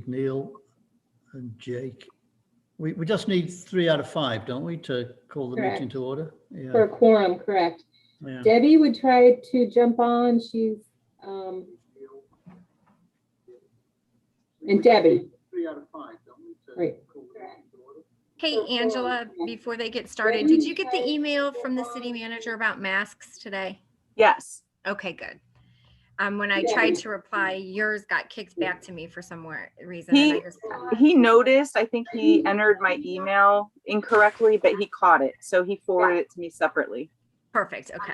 need Neil and Jake. We just need 3 out of 5, don't we, to call the meeting to order? Yeah. For a quorum, correct. Yeah. Debbie would try to jump on. She's and Debbie. 3 out of 5, don't we? Right. Hey, Angela, before they get started, did you get the email from the city manager about masks today? Yes. Okay, good. When I tried to reply, yours got kicked back to me for some reason. He noticed, I think he entered my email incorrectly, but he caught it. So he forwarded it to me separately. Perfect. Okay.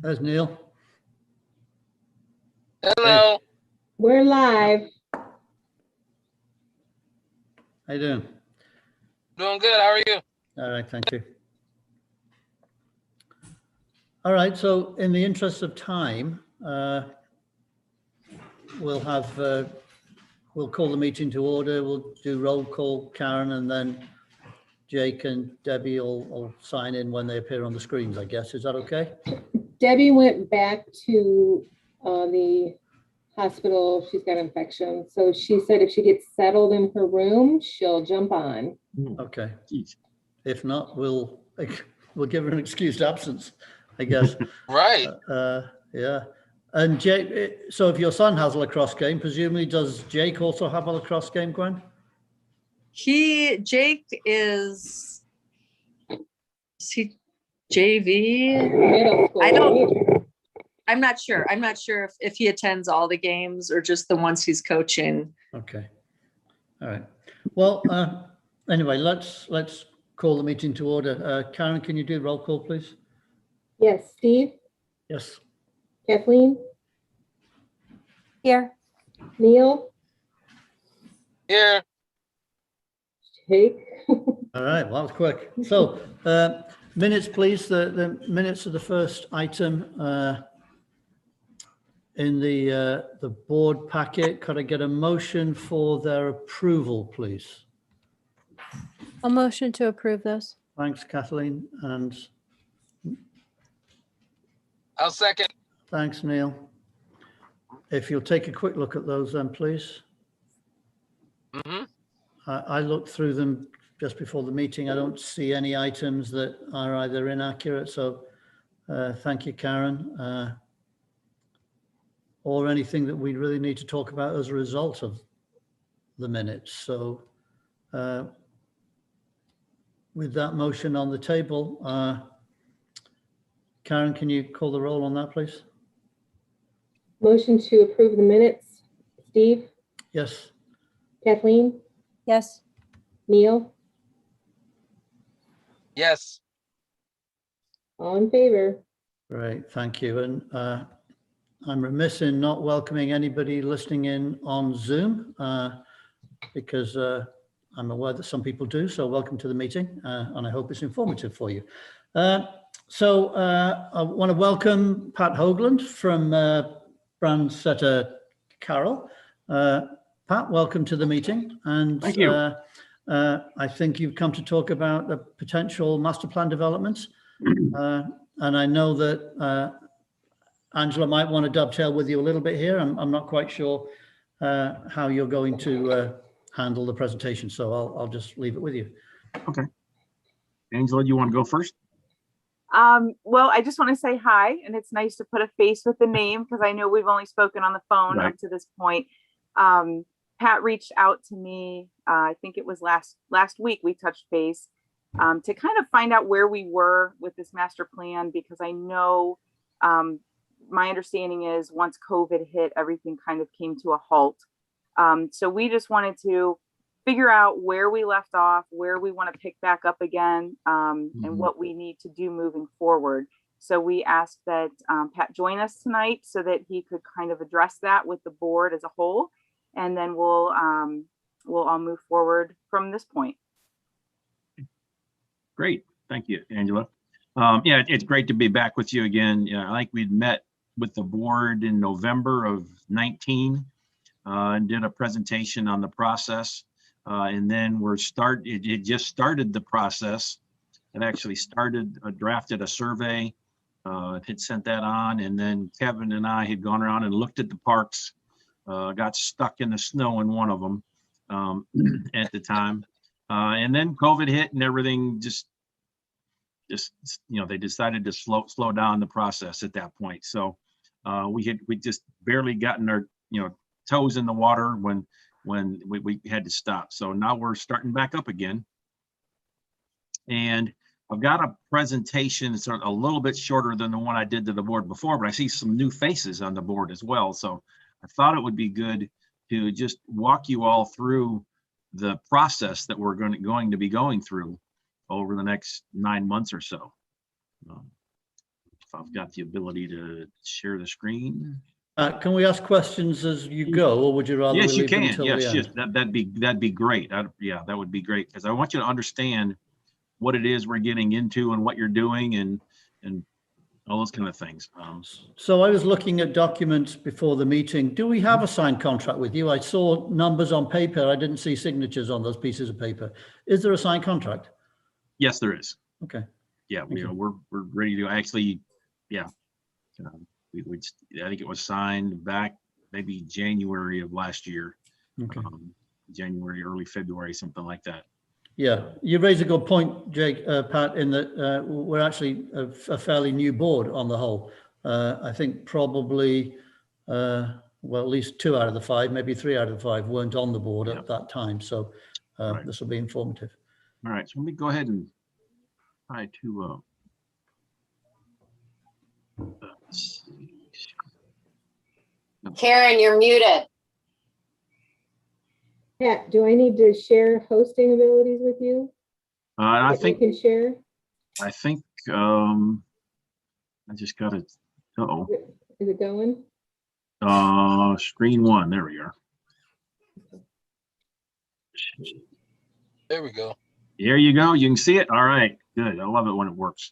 There's Neil. Hello. We're live. How you doing? Doing good. How are you? All right, thank you. All right, so in the interest of time, we'll call the meeting to order. We'll do roll call, Karen, and then Jake and Debbie will sign in when they appear on the screens, I guess. Is that okay? Debbie went back to the hospital. She's got an infection. So she said if she gets settled in her room, she'll jump on. Okay. If not, we'll give her an excused absence, I guess. Right. Yeah. And Jake, so if your son has a lacrosse game, presumably does Jake also have a lacrosse game, Gwen? Jake is he JV? Middle school. I'm not sure. I'm not sure if he attends all the games or just the ones he's coaching. Okay. All right. Well, anyway, let's call the meeting to order. Karen, can you do roll call, please? Yes, Steve, Yes. Kathleen, Here. Neil, Here. Jake. All right. Well, that was quick. So minutes, please. The minutes of the first item in the board packet. Could I get a motion for their approval, please? A motion to approve those. Thanks, Kathleen. And I'll second. thanks, Neil. If you'll take a quick look at those then, please. Mm-hmm. I looked through them just before the meeting. I don't see any items that are either inaccurate. So thank you, Karen. Or anything that we really need to talk about as a result of the minutes. So with that motion on the table, Karen, can you call the roll on that, please? Motion to approve the minutes. Steve, Yes. Kathleen, Yes. Neil, Yes. all in favor. Great, thank you. And I'm remiss in not welcoming anybody listening in on Zoom because I'm aware that some people do. So welcome to the meeting and I hope it's informative for you. So I want to welcome Pat Hoagland from Brandsetter Carroll. Pat, welcome to the meeting. And thank you. I think you've come to talk about the potential master plan developments. And I know that Angela might want to dovetail with you a little bit here. I'm not quite sure how you're going to handle the presentation, so I'll just leave it with you. Okay. Angela, do you want to go first? Well, I just want to say hi, and it's nice to put a face with the name because I know we've only spoken on the phone up to this point. Pat reached out to me, I think it was last week we touched base to kind of find out where we were with this master plan, because I know my understanding is once COVID hit, everything kind of came to a halt. So we just wanted to figure out where we left off, where we want to pick back up again, and what we need to do moving forward. So we asked that Pat join us tonight so that he could kind of address that with the board as a whole, and then we'll all move forward from this point. Great, thank you, Angela. Yeah, it's great to be back with you again. Yeah, I think we'd met with the board in November of 19 and did a presentation on the process. And then it just started the process. It actually drafted a survey, had sent that on, and then Kevin and I had gone around and looked at the parks, got stuck in the snow in one of them at the time. And then COVID hit and everything just, they decided to slow down the process at that point. So we just barely gotten our, toes in the water when we had to stop. So now we're starting back up again. And I've got a presentation. It's a little bit shorter than the one I did to the board before, but I see some new faces on the board as well. So I thought it would be good to just walk you all through the process that we're going to be going through over the next 9 months or so. If I've got the ability to share the screen. Can we ask questions as you go, or would you rather? Yes, we you leave them can. till Yes, the yes, end? that'd be great. Yeah, that would be great, because I want you to understand what it is we're getting into and what you're doing and all those kind of things. So I was looking at documents before the meeting. Do we have a signed contract with you? I saw numbers on paper. I didn't see signatures on those pieces of paper. Is there a signed contract? Yes, there is. Okay. Yeah, Thank you. we're ready to actually, yeah. I think it was signed back maybe January of last year. Okay. January, early February, something like that. Yeah, you raise a good point, Jake, Pat, in that we're actually a fairly new board on the whole. I think probably, well, at least 2 out of the 5, maybe 3 out of the 5 weren't on the board at that time. So Right. This will be informative. All right, so let me go ahead and try to, let's see. Karen, you're muted. Pat, do I need to share hosting abilities with you? I That think, you can share? I just got it. Uh-oh. Is it going? Screen 1, there we are. There we go. There you go. You can see it. All right, good. I love it when it works.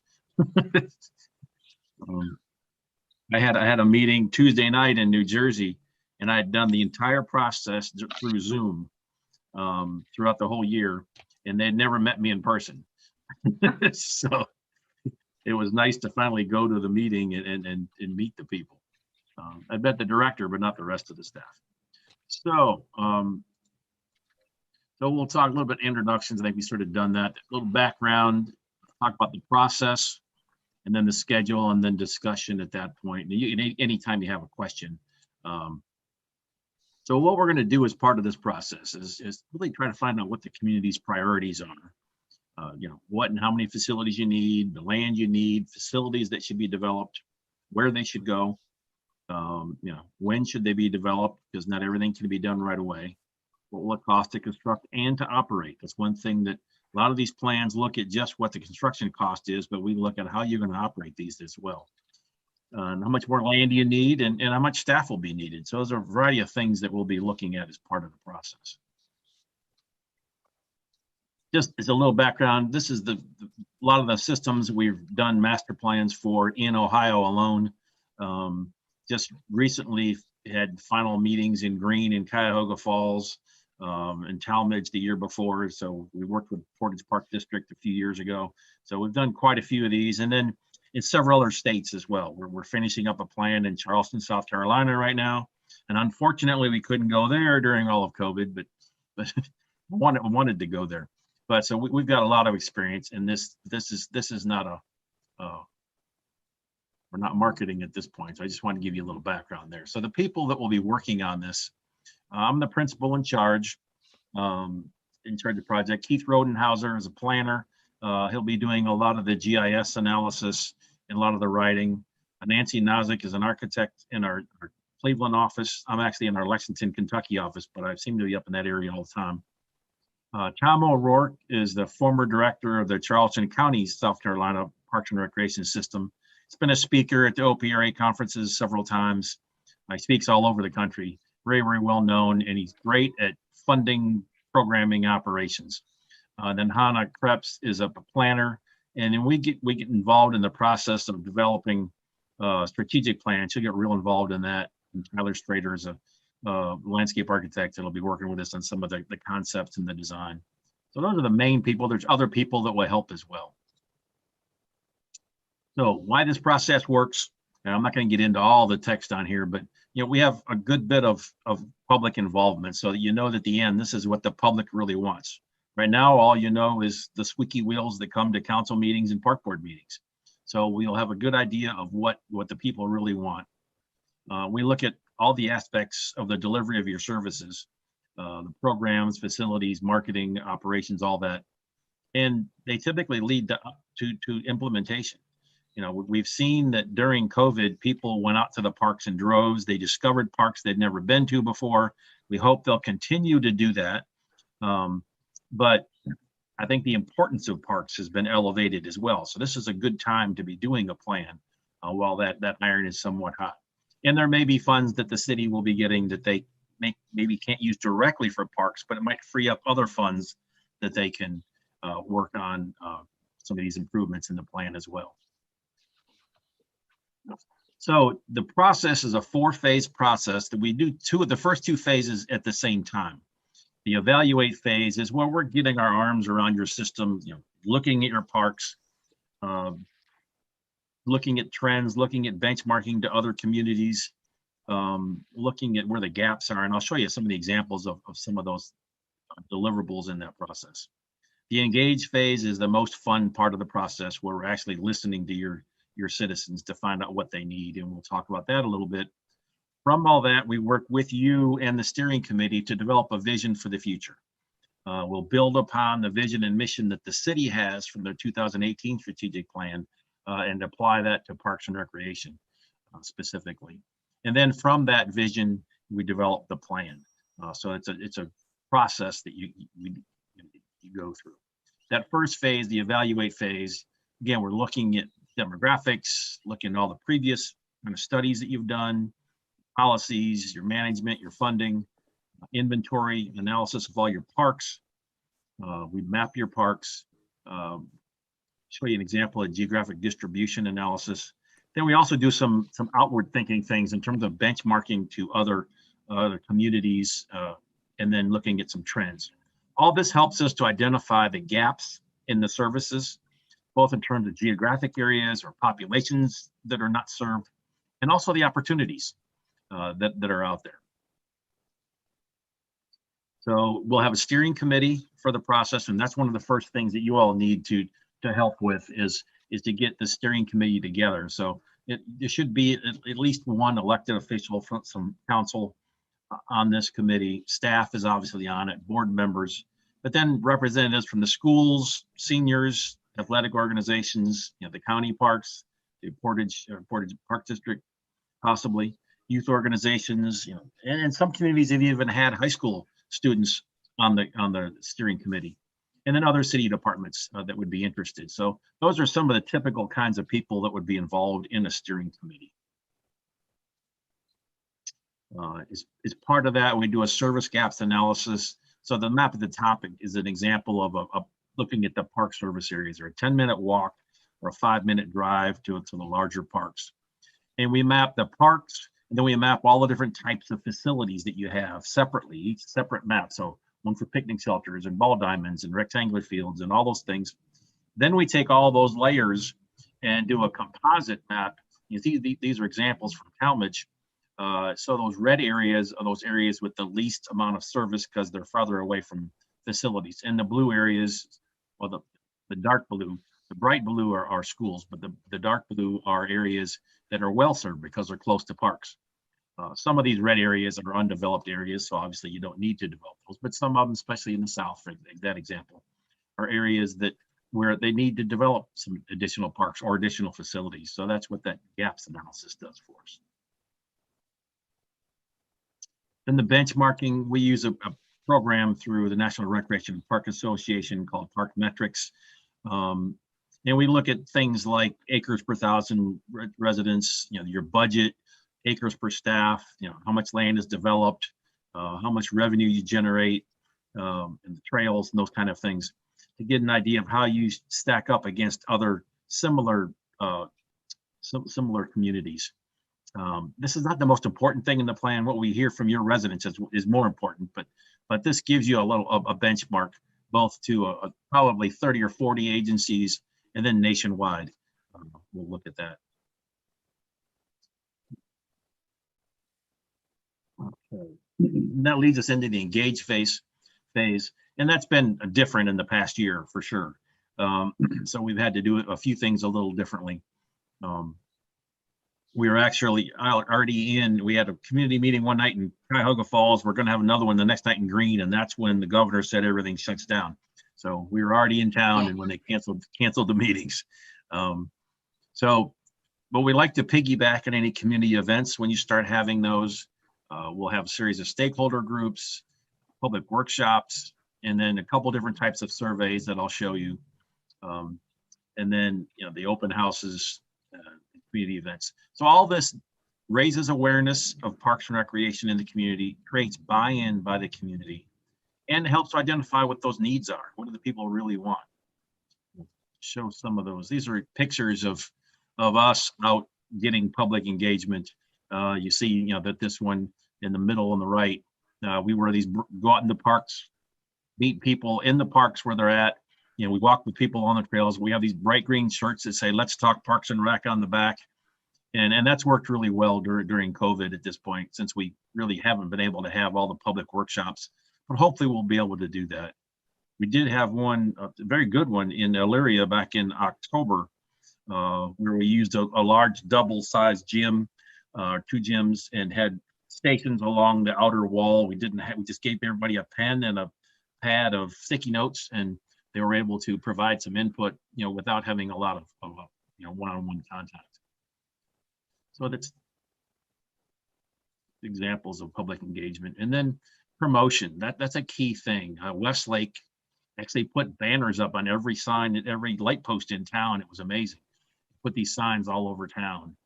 I had a meeting Tuesday night in New Jersey, and I had done the entire process through Zoom throughout the whole year, and they'd never met me in person. So it was nice to finally go to the meeting and meet the people. I met the director, but not the rest of the staff. So, so we'll talk a little bit introductions. I think we sort of done that. A little background, talk about the process, and then the schedule, and then discussion at that point. Anytime you have a question. So what we're going to do as part of this process is really try to find out what the community's priorities are. What and how many facilities you need, the land you need, facilities that should be developed, where they should go. When should they be developed? Because not everything can be done right away. What will it cost to construct and to operate? That's one thing that a lot of these plans look at just what the construction cost is, but we look at how you're going to operate these as well. And how much more land do you need, and how much staff will be needed. So there's a variety of things that we'll be looking at as part of the process. Just as a little background, this is a lot of the systems we've done master plans for in Ohio alone. Just recently had final meetings in Greene and Cuyahoga Falls, and Talmadge the year before. So we worked with Portage Park District a few years ago. So we've done quite a few of these, and then in several other states as well. We're finishing up a plan in Charleston, South Carolina right now. And unfortunately we couldn't go there during all of COVID, but wanted to go there. But so we've got a lot of experience, and this is not we're not marketing at this point. So I just want to give you a little background there. So the people that will be working on this, I'm the principal in charge of the project. Keith Rodenhauser is a planner. He'll be doing a lot of the GIS analysis and a lot of the writing. Nancy Nozick is an architect in our Cleveland office. I'm actually in our Lexington, Kentucky office, but I seem to be up in that area all the time. Tom O'Rourke is the former director of the Charleston County, South Carolina Parks and Recreation System. He's been a speaker at the OPRA conferences several times. He speaks all over the country. Very, very well known, and he's great at funding programming operations. Then Hannah Krebs is a planner, and then we get involved in the process of developing strategic plans. She'll get real involved in that. And Tyler Strader is a landscape architects that'll be working with us on some of the concepts and the design. So those are the main people. There's other people that will help as well. So why this process works, and I'm not going to get into all the text on here, but we have a good bit of public involvement, so that that at the end, this is what the public really wants. Right now, all is the squeaky wheels that come to council meetings and park board meetings. So we'll have a good idea of what the people really want. We look at all the aspects of the delivery of your services, the programs, facilities, marketing, operations, all that, and they typically lead to implementation. We've seen that during COVID, people went out to the parks in droves. They discovered parks they'd never been to before. We hope they'll continue to do that. But I think the importance of parks has been elevated as well. So this is a good time to be doing a plan while that iron is somewhat hot. And there may be funds that the city will be getting that they maybe can't use directly for parks, but it might free up other funds that they can work on some of these improvements in the plan as well. So the process is a 4-phase process that we do the first 2 phases at the same time. The evaluate phase is where we're getting our arms around your system, looking at your parks, looking at trends, looking at benchmarking to other communities, looking at where the gaps are. And I'll show you some of the examples of some of those deliverables in that process. The engage phase is the most fun part of the process, where we're actually listening to your citizens to find out what they need. And we'll talk about that a little bit. From all that, we work with you and the steering committee to develop a vision for the future. We'll build upon the vision and mission that the city has from their 2018 strategic plan and apply that to Parks and Recreation specifically. And then from that vision, we develop the plan. So it's a process that you go through. That first phase, the evaluate phase, again, we're looking at demographics, looking at all the previous kind of studies that you've done, policies, your management, your funding, inventory, analysis of all your parks. We map your parks, show you an example of geographic distribution analysis. Then we also do some outward thinking things in terms of benchmarking to other communities, and then looking at some trends. All this helps us to identify the gaps in the services, both in terms of geographic areas or populations that are not served, and also the opportunities that are out there. So we'll have a steering committee for the process, and that's one of the first things that you all need to help with is to get the steering committee together. So there should be at least one elected official from some council on this committee. Staff is obviously on it, board members, but then representatives from the schools, seniors, athletic organizations, the county parks, the Portage Park District, possibly youth organizations, and some communities have even had high school students on the steering committee, and then other city departments that would be interested. So those are some of the typical kinds of people that would be involved in a steering committee. As part of that, we do a service gaps analysis. So the map at the top is an example of looking at the park service areas, or a 10-minute walk or a 5-minute drive to the larger parks. And we map the parks, and then we map all the different types of facilities that you have separately, each separate map. So one for picnic shelters and ball diamonds and rectangular fields and all those things. Then we take all those layers and do a composite map. You see, these are examples from Talmadge. So those red areas are those areas with the least amount of service because they're farther away from facilities. And the blue areas, well, the dark blue, the bright blue are schools, but the dark blue are areas that are well served because they're close to parks. Some of these red areas are undeveloped areas, so obviously you don't need to develop those, but some of them, especially in the South, for that example, are areas where they need to develop some additional parks or additional facilities. So that's what that gaps analysis does for us. Then the benchmarking, we use a program through the National Recreation and Park Association called Park Metrics. And we look at things like acres per thousand residents, your budget, acres per staff, how much land is developed, how much revenue you generate, and the trails and those kind of things, to get an idea of how you stack up against other similar communities. This is not the most important thing in the plan. What we hear from your residents is more important, but this gives you a benchmark both to probably 30 or 40 agencies and then nationwide. We'll look at that. Okay. And that leads us into the engage phase, and that's been different in the past year for sure. So we've had to do a few things a little differently. We were actually already we had a community meeting one night in Cuyahoga Falls. We're going to have another one the next night in Greene, and that's when the governor said everything shuts down. So we were already in town, and when they canceled the meetings. But we like to piggyback on any community events. When you start having those, we'll have a series of stakeholder groups, public workshops, and then a couple different types of surveys that I'll show you. And then, the open houses, community events. So all this raises awareness of parks and recreation in the community, creates buy-in by the community, and helps to identify what those needs are. What do the people really want? Show some of those. These are pictures of us out getting public engagement. You see, that this one in the middle on the right, we wear these, go out in the parks, meet people in the parks where they're at. We walk with people on the trails. We have these bright green shirts that say, "Let's talk Parks and Rec" on the back. And that's worked really well during COVID at this point, since we really haven't been able to have all the public workshops, but hopefully we'll be able to do that. We did have one, a very good one in Elyria back in October, where we used a large double-sized gym, 2 gyms, and had stations along the outer wall. We just gave everybody a pen and a pad of sticky notes, and they were able to provide some input, without having a lot of one-on-one contact. So that's examples of public engagement. And then promotion, that's a key thing. Westlake actually put banners up on every sign at every light post in town. It was amazing. Put these signs all over town.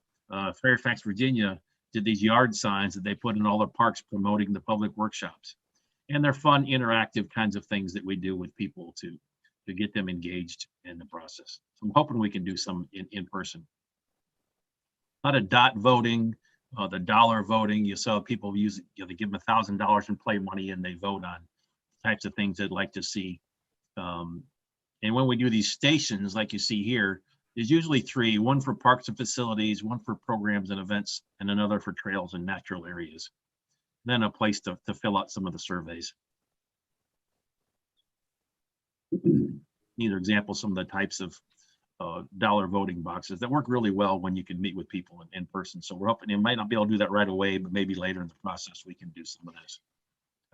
Fairfax, Virginia did these yard signs that they put in all their parks promoting the public workshops. And they're fun, interactive kinds of things that we do with people to get them engaged in the process. So I'm hoping we can do some in person. A lot of dot voting, the dollar voting. You saw people use, they give them $1,000 in play money and they vote on types of things they'd like to see. And when we do these stations, like you see here, there's usually 3, one for parks and facilities, one for programs and events, and another for trails and natural areas. Then a place to fill out some of the surveys. These are examples, some of the types of dollar voting boxes that work really well when you can meet with people in person. So we're hoping you might not be able to do that right away, but maybe later in the process we can do some of this.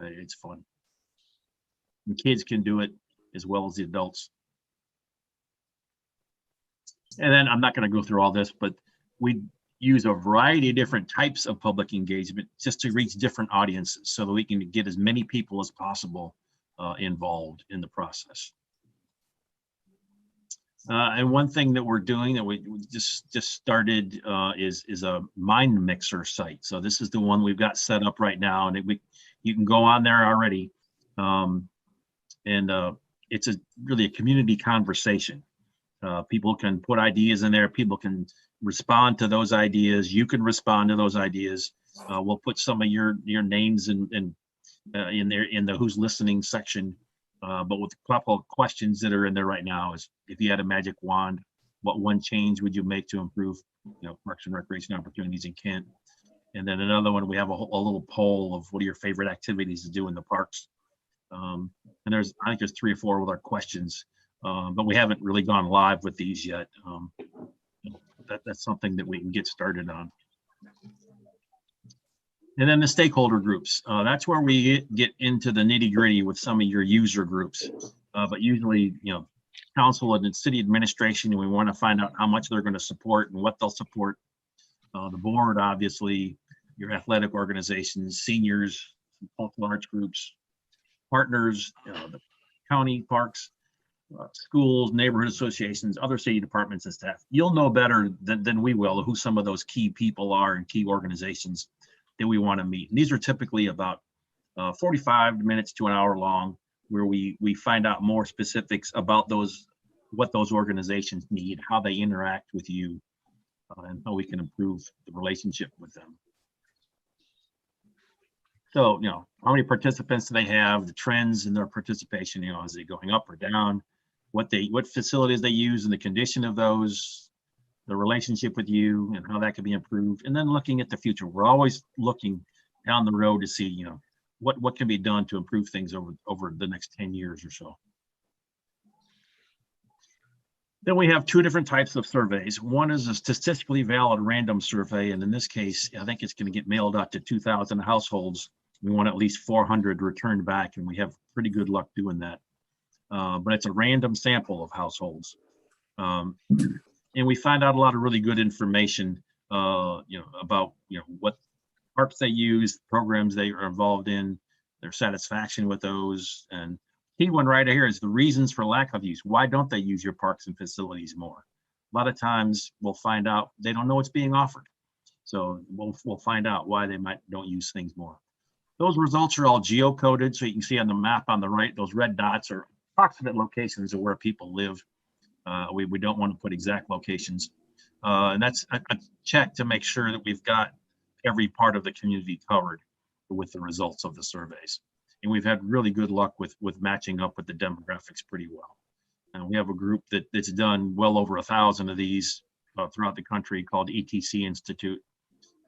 It's fun. The kids can do it as well as the adults. And then I'm not going to go through all this, but we use a variety of different types of public engagement just to reach different audiences so that we can get as many people as possible involved in the process. And one thing that we're doing that we just started is a mind mixer site. So this is the one we've got set up right now, and you can go on there already. It's really a community conversation. People can put ideas in there. People can respond to those ideas. You can respond to those ideas. We'll put some of your names in there in the who's listening section. But with a couple of questions that are in there right now is, if you had a magic wand, what one change would you make to improve, parks and recreation opportunities in Kent? And then another one, we have a little poll of what are your favorite activities to do in the parks. And I think there's 3 or 4 with our questions, but we haven't really gone live with these yet. That's something that we can get started on. And then the stakeholder groups, that's where we get into the nitty gritty with some of your user groups. But usually, council and city administration, and we want to find out how much they're going to support and what they'll support. The board, obviously, your athletic organizations, seniors, cultural arts groups, partners, the county parks, schools, neighborhood associations, other city departments and staff. You'll know better than we will who some of those key people are and key organizations that we want to meet. And these are typically about 45 minutes to an hour long, where we find out more specifics about what those organizations need, how they interact with you, and how we can improve the relationship with them. So, how many participants do they have, the trends in their participation, is it going up or down, what facilities they use and the condition of those, the relationship with you and how that could be improved, and then looking at the future. We're always looking down the road to see, what can be done to improve things over the next 10 years or so. Then we have two different types of surveys. One is a statistically valid random survey, and in this case, I think it's going to get mailed out to 2,000 households. We want at least 400 returned back, and we have pretty good luck doing that. But it's a random sample of households. And we find out a lot of really good information, about, what parks they use, programs they are involved in, their satisfaction with those. And key one right here is the reasons for lack of use. Why don't they use your parks and facilities more? A lot of times we'll find out they don't know what's being offered. So we'll find out why they don't use things more. Those results are all geocoded, so you can see on the map on the right, those red dots are approximate locations of where people live. We don't want to put exact locations. And that's a check to make sure that we've got every part of the community covered with the results of the surveys. And we've had really good luck with matching up with the demographics pretty well. And we have a group that's done well over 1,000 of these throughout the country called ETC Institute.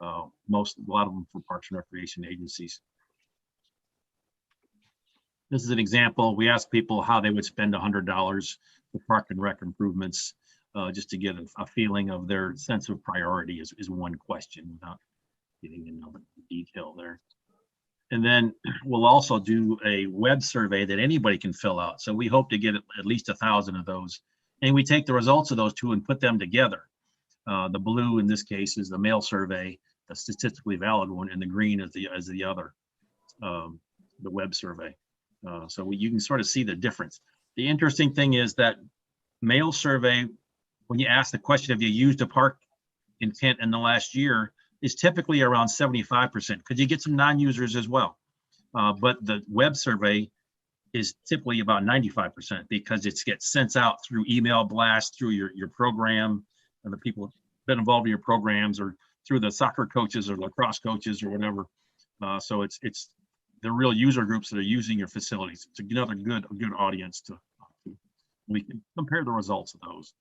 A lot of them for Parks and Recreation agencies. This is an example. We asked people how they would spend $100 for park and rec improvements, just to get a feeling of their sense of priority is one question without getting into detail there. And then we'll also do a web survey that anybody can fill out. So we hope to get at least 1,000 of those. And we take the results of those two and put them together. The blue in this case is the mail survey, the statistically valid one, and the green is the other, the web survey. So you can sort of see the difference. The interesting thing is that mail survey, when you ask the question, have you used a park intent in the last year, is typically around 75%, because you get some non-users as well. But the web survey is typically about 95% because it gets sent out through email blast, through your program, and the people that involved in your programs, or through the soccer coaches or lacrosse coaches or whatever. So it's the real user groups that are using your facilities. It's another good audience to we can compare the results of those.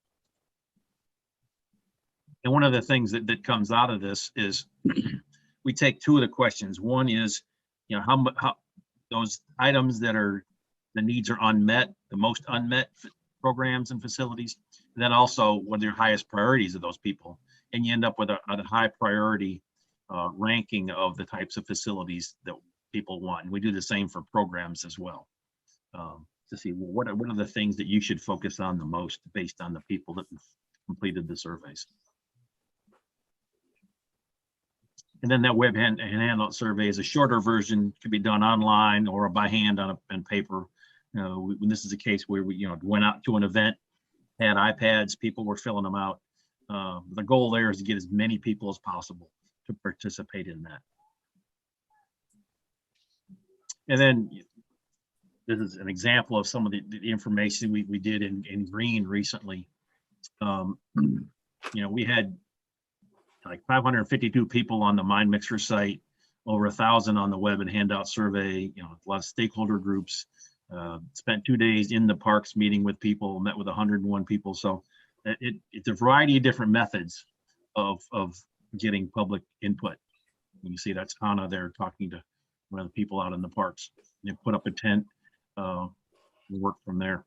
And one of the things that comes out of this is we take two of the questions. One is, how those items that are the needs are unmet, the most unmet programs and facilities. And then also what are your highest priorities of those people, and you end up with a high priority ranking of the types of facilities that people want. And we do the same for programs as well, to see what are the things that you should focus on the most based on the people that completed the surveys. And then that web handout survey is a shorter version, can be done online or by hand on paper. When this is a case where we went out to an event, had iPads, people were filling them out. The goal there is to get as many people as possible to participate in that. And then this is an example of some of the information we did in green recently. We had like 552 people on the MindMixer site, over 1,000 on the web and handout survey, a lot of stakeholder groups, spent 2 days in the parks meeting with people, met with 101 people. So it's a variety of different methods of getting public input. You see that's Hannah there talking to one of the people out in the parks. They put up a tent and work from there.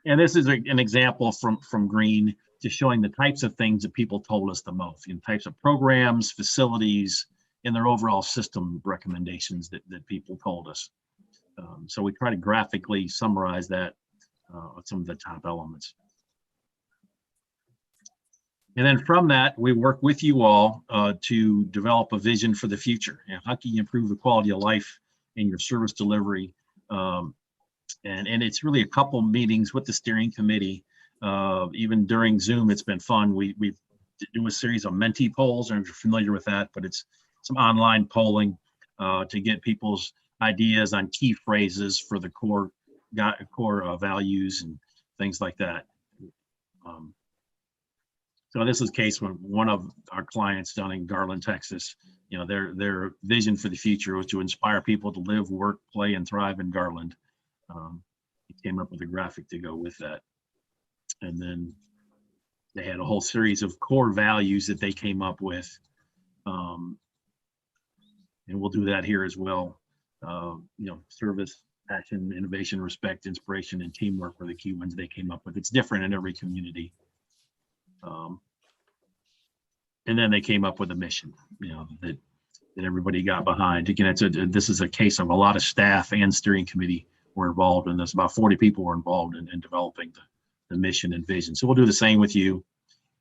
And this is an example from green, just showing the types of things that people told us the most, types of programs, facilities, and their overall system recommendations that people told us. So we try to graphically summarize that with some of the top elements. And then from that, we work with you all to develop a vision for the future. How can you improve the quality of life in your service delivery? And it's really a couple meetings with the steering committee. Even during Zoom, it's been fun. We do a series of Menti polls, and if you're familiar with that, but it's some online polling to get people's ideas on key phrases for the core values and things like that. So this is a case when one of our clients down in Garland, Texas, you know, their vision for the future was to inspire people to live, work, play, and thrive in Garland. He came up with a graphic to go with that. And then they had a whole series of core values that they came up with. And we'll do that here as well. You know, service, passion, innovation, respect, inspiration, and teamwork were the key ones they came up with. It's different in every community. And then they came up with a mission, you know, that everybody got behind. Again, this is a case of a lot of staff and steering committee were involved in this. About 40 people were involved in developing the mission and vision. So we'll do the same with you.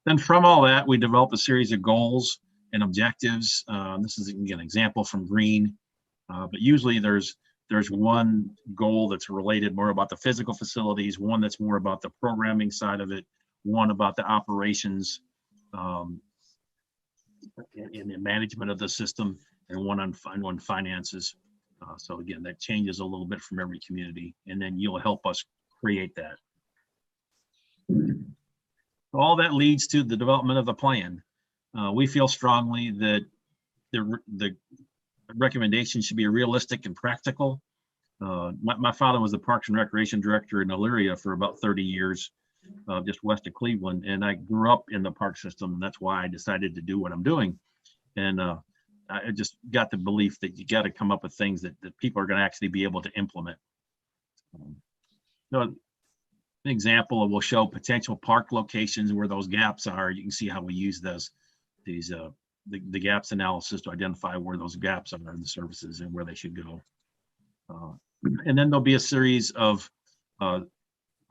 Then from all that, we developed a series of goals and objectives. This is again, an example from Green, but usually there's one goal that's related more about the physical facilities, one that's more about the programming side of it, one about the operations in the management of the system, and one on finances. So again, that changes a little bit from every community, and then you'll help us create that. All that leads to the development of the plan. We feel strongly that the recommendation should be realistic and practical. My father was the Parks and Recreation Director in Elyria for about 30 years, just west of Cleveland. And I grew up in the park system, and that's why I decided to do what I'm doing. And I just got the belief that you got to come up with things that people are going to actually be able to implement. So an example, we'll show potential park locations where those gaps are. You can see how we use the gaps analysis to identify where those gaps are in the services and where they should go. And then there'll be a series of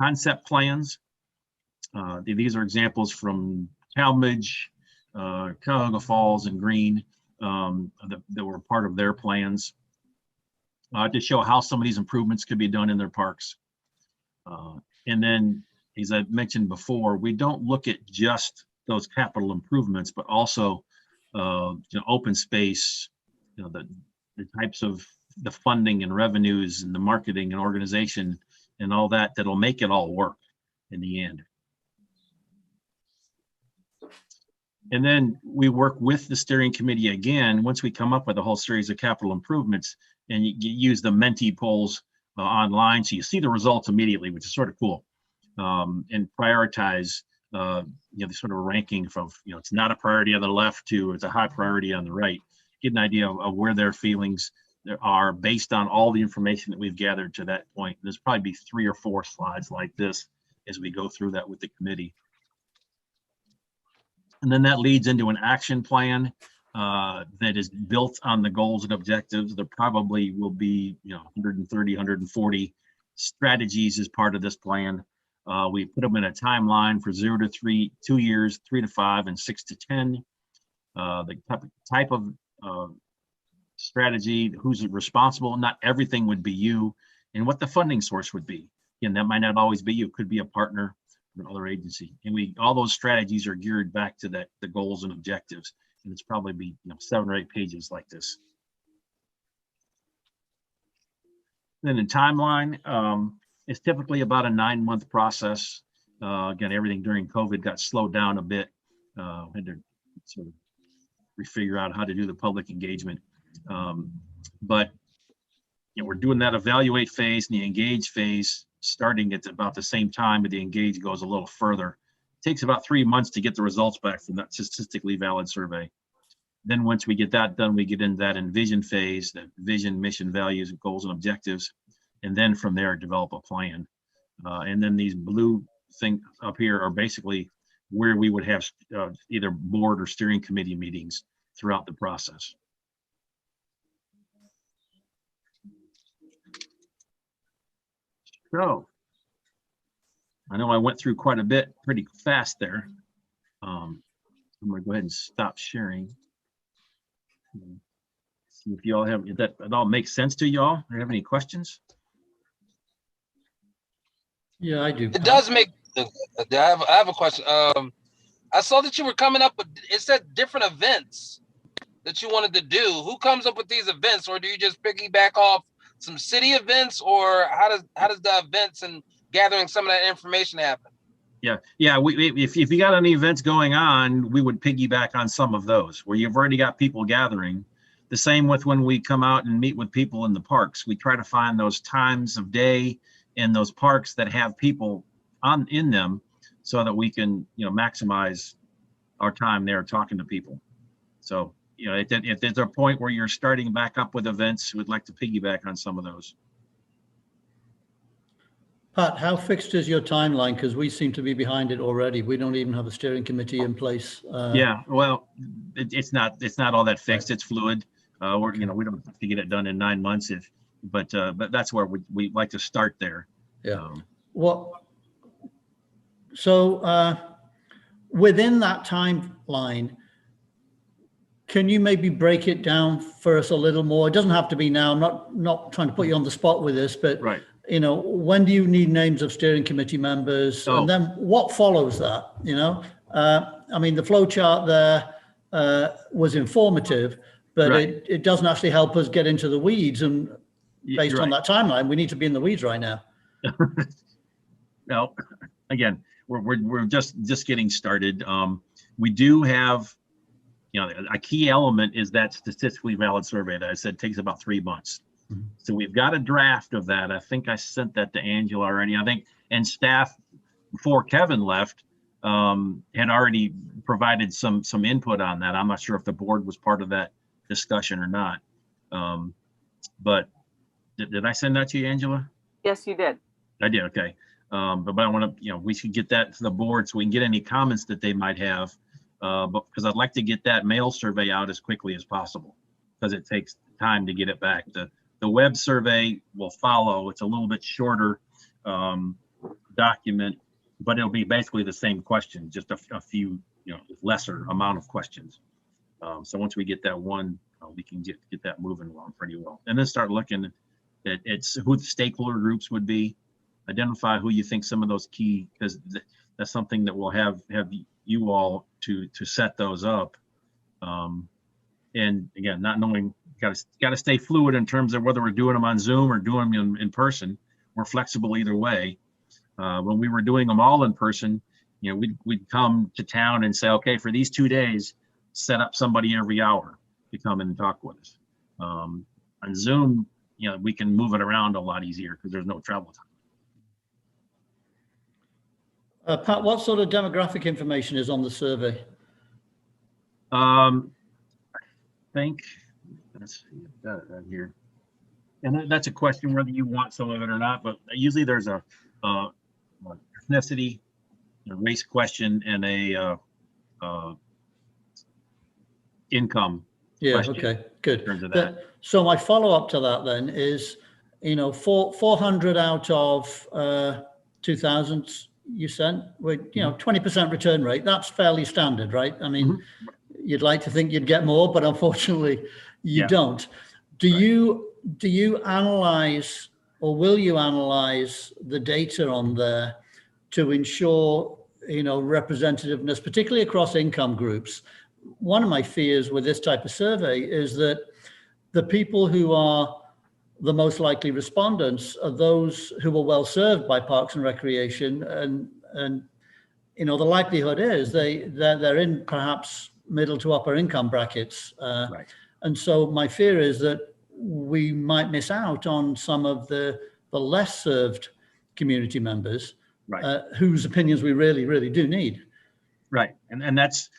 concept plans. These are examples from Talmadge, Cuyahoga Falls, and Green that were part of their plans to show how some of these improvements could be done in their parks. And then, as I mentioned before, we don't look at just those capital improvements, but also open space, the types of the funding and revenues and the marketing and organization and all that that'll make it all work in the end. And then we work with the steering committee again once we come up with a whole series of capital improvements, and you use the Menti polls online, so you see the results immediately, which is sort of cool, and prioritize the sort of ranking from it's not a priority on the left to it's a high priority on the right. Get an idea of where their feelings are based on all the information that we've gathered to that point. There's probably be 3 or 4 slides like this as we go through that with the committee. And then that leads into an action plan that is built on the goals and objectives. There probably will be 130, 140 strategies as part of this plan. We put them in a timeline for 0 to 3, 2 years, 3 to 5, and 6 to 10. The type of strategy, who's responsible, not everything would be you, and what the funding source would be. Again, that might not always be you, it could be a partner or another agency. And all those strategies are geared back to the goals and objectives. And it's probably be 7 or 8 pages like this. Then the timeline is typically about a 9-month process. Again, everything during COVID got slowed down a bit. Had to sort of refigure out how to do the public engagement. But we're doing that evaluate phase and the engage phase starting at about the same time, but the engage goes a little further. It takes about 3 months to get the results back from that statistically valid survey. Then once we get that done, we get into that Envision phase, the vision, mission, values, goals, and objectives. And then from there, develop a plan. And then these blue things up here are basically where we would have either board or steering committee meetings throughout the process. So I know I went through quite a bit pretty fast there. I'm going to go ahead and stop sharing. See if y'all have, if that all makes sense to y'all, or have any questions? Yeah, I do. It does make, I have a question. I saw that you were coming up with, it said different events that you wanted to do. Who comes up with these events, or do you just piggyback off some city events, or how does the events and gathering some of that information happen? Yeah. If you got any events going on, we would piggyback on some of those where you've already got people gathering. The same with when we come out and meet with people in the parks. We try to find those times of day in those parks that have people in them, so that we can, maximize our time there talking to people. So, if there's a point where you're starting back up with events, we'd like to piggyback on some of those. Pat, how fixed is your timeline? Because we seem to be behind it already. We don't even have a steering committee in place. Yeah, well, it's not all that fixed. It's fluid. We don't have to get it done in 9 months, but that's where we like to start there. Yeah. So within that timeline, can you maybe break it down for us a little more? It doesn't have to be now. I'm not trying to put you on the spot with this, but right. When do you need names of steering committee members? Oh. And then what follows that? The flow chart there was informative, but right. it doesn't actually help us get into the weeds. And based You're on right. that timeline, we need to be in the weeds right now. No, again, we're just getting started. We do have, a key element is that statistically valid survey that I said takes about 3 months. Mm-hmm. So we've got a draft of that. I think I sent that to Angela already. And staff before Kevin left had already provided some input on that. I'm not sure if the board was part of that discussion or not. But did I send that to you, Angela? Yes, you did. I did. Okay. But I want to, we should get that to the board so we can get any comments that they might have. But because I'd like to get that mail survey out as quickly as possible, because it takes time to get it back. The web survey will follow. It's a little bit shorter document, but it'll be basically the same question, just a few, lesser amount of questions. So once we get that one, we can get that moving along pretty well, and then start looking at who the stakeholder groups would be. Identify who you think some of those key, because that's something that we'll have you all to set those up. And again, not knowing, got to stay fluid in terms of whether we're doing them on Zoom or doing them in person. We're flexible either way. When we were doing them all in person, we'd come to town and say, okay, for these 2 days, set up somebody every hour to come in and talk with us. On Zoom, we can move it around a lot easier because there's no travel time. Pat, what sort of demographic information is on the survey? I think, let's see, I've got it right here. And that's a question whether you want some of it or not, but usually there's a ethnicity, a race question, and a income question. Okay, good. In terms of that. So my follow-up to that then is, 400 out of 2,000 you sent, with 20% return rate. That's fairly standard, right? I mean, you'd like to think you'd get more, but unfortunately you don't. Do you analyze, or will you analyze the data on there to ensure representativeness, particularly across income groups? One of my fears with this type of survey is that the people who are the most likely respondents are those who are well served by Parks and Recreation, and the likelihood is they're in perhaps middle to upper income brackets, Right. And so my fear is that we might miss out on some of the less served community members, Right. Whose opinions we really, really do need. Right, and that's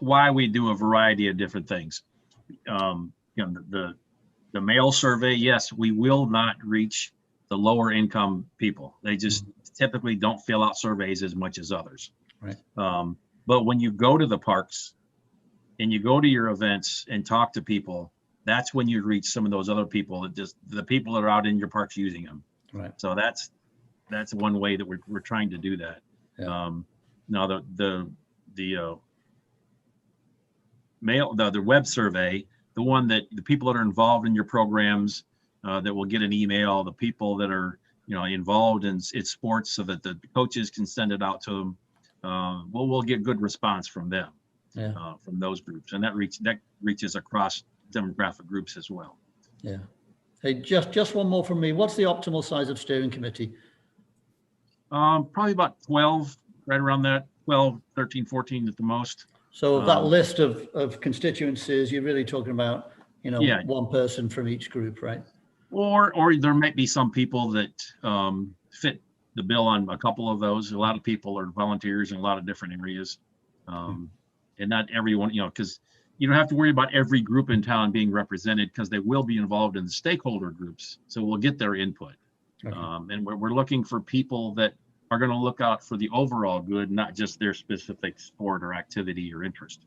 why we do a variety of different things. The mail survey, yes, we will not reach the lower income people. They just typically don't fill out surveys as much as others. Right. But when you go to the parks and you go to your events and talk to people, that's when you reach some of those other people, the people that are out in your parks using them. Right. So that's one way that we're trying to do that. Yeah. Now the web survey, the one that the people that are involved in your programs that will get an email, the people that are involved in sports, so that the coaches can send it out to them. We'll get good response from them, from those groups, and that reaches across demographic groups as well. Yeah. Hey, just one more from me. What's the optimal size of steering committee? Probably about 12 right around that 12, 13, 14 at the most. So that list of constituencies, you're really talking about, Yeah. one person from each group, right? Or there might be some people that fit the bill on a couple of those. A lot of people are volunteers in a lot of different areas. And not everyone, because you don't have to worry about every group in town being represented, because they will be involved in the stakeholder groups. So we'll get their input. Okay. And we're looking for people that are going to look out for the overall good, not just their specific sport or activity or interest.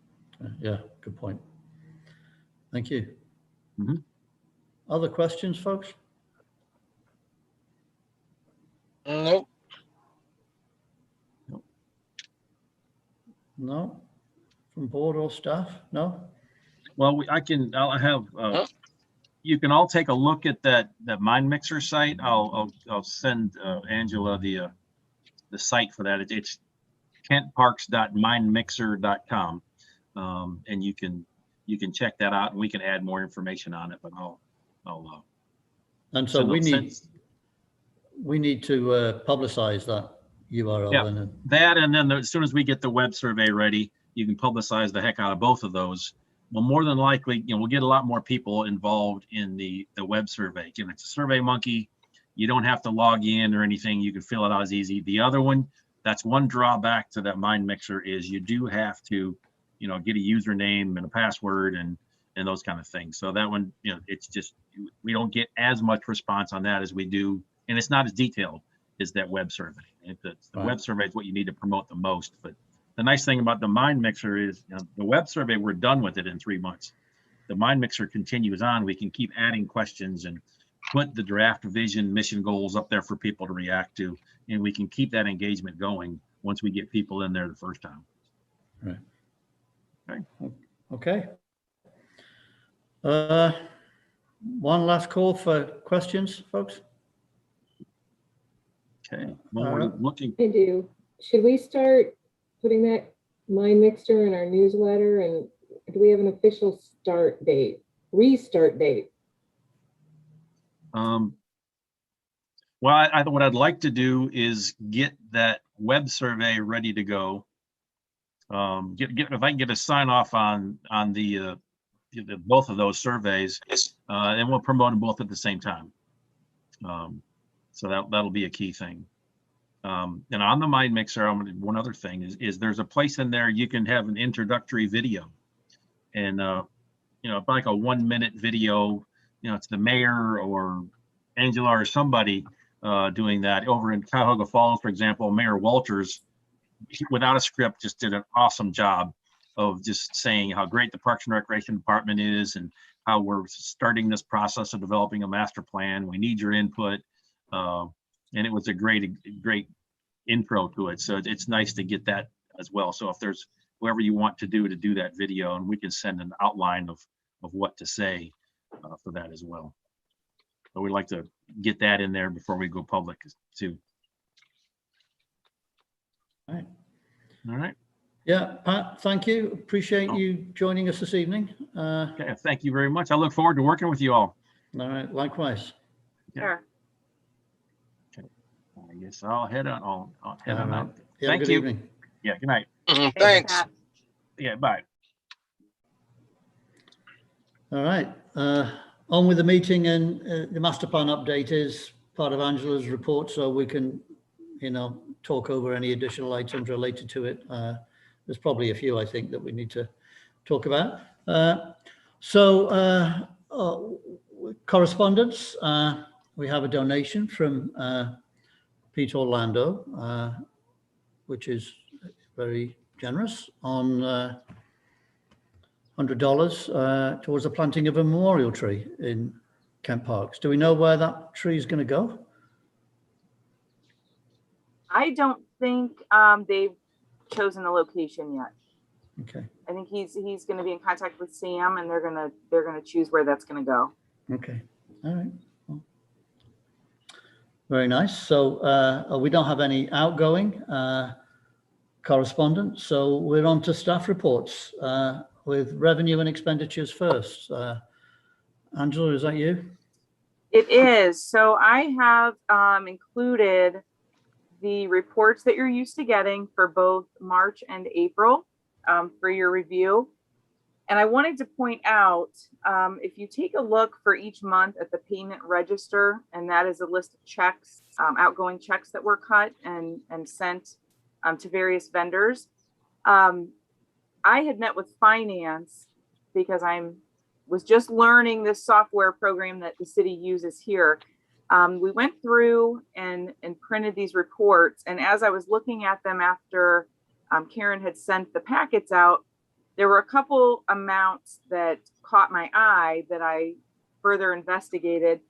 Yeah, good point. Thank you. Mhm. Other questions, folks? Nope. No? From board or staff? No? Well, I'll have, you can all take a look at that Mind Mixer site. I'll send Angela the site for that. It's kentparks.mindmixer.com. And you can check that out, and we can add more information on it, but And so we need to publicize that URL. Yeah, then. that, and then as soon as we get the web survey ready, you can publicize the heck out of both of those. Well, more than likely, we'll get a lot more people involved in the web survey. It's a Survey Monkey. You don't have to log in or anything. You can fill it out as easy. The other one, that's one drawback to that Mind Mixer, is you do have to, get a username and a password and those kind of things. So that one, it's just, we don't get as much response on that as we do, and it's not as detailed as that web survey. The web survey is what you need to promote the most. But the nice thing about the Mind Mixer is, the web survey, we're done with it in 3 months. The Mind Mixer continues on. We can keep adding questions and put the draft vision mission goals up there for people to react to, and we can keep that engagement going once we get people in there the first time. Right. Okay. Okay. One last call for questions, folks. Okay. Well, we're looking. I do. Should we start putting that Mind Mixer in our newsletter, and do we have an official restart date? Well, what I'd like to do is get that web survey ready to go. If I can get a sign off on the both of those surveys, and we'll promote them both at the same time. So that'll be a key thing. And on the Mind Mixer, one other thing is there's a place in there you can have an introductory video, and like a 1-minute video. It's the mayor or Angela or somebody doing that. Over in Cuyahoga Falls, for example, Mayor Walters, without a script, just did an awesome job of just saying how great the Parks and Recreation Department is, and how we're starting this process of developing a master plan. We need your input. And it was a great intro to it. So it's nice to get that as well. So if there's whoever you want to do that video, and we can send an outline of what to say for that as well. But we'd like to get that in there before we go public too. All right. Yeah, Pat, thank you. Appreciate you joining us this evening. Okay, thank you very much. I look forward to working with you all. All right, likewise. Sure. Okay. I guess I'll head on. I'll head on out. Yeah, Thank good you. evening. Yeah, good night. Thanks. Pat. Yeah, bye. All right, on with the meeting, and the master plan update is part of Angela's report, so we can, talk over any additional items related to it. There's probably a few, I think, that we need to talk about. Correspondence, we have a donation from Pete Orlando, which is very generous, on $100 towards the planting of a memorial tree in Kent Parks. Do we know where that tree is going to go? I don't think they've chosen a location yet. Okay. I think he's going to be in contact with Sam, and they're gonna choose where that's going to go. Okay. All right. Well, very nice. So we don't have any outgoing correspondence, so we're on to staff reports with revenue and expenditures first. Angela, is that you? It is. So I have included the reports that you're used to getting for both March and April for your review. And I wanted to point out, if you take a look for each month at the payment register, and that is a list of checks, outgoing checks that were cut and sent to various vendors. I had met with finance because was just learning this software program that the city uses here. We went through and printed these reports. And as I was looking at them after Karen had sent the packets out, there were a couple amounts that caught my eye that I further investigated.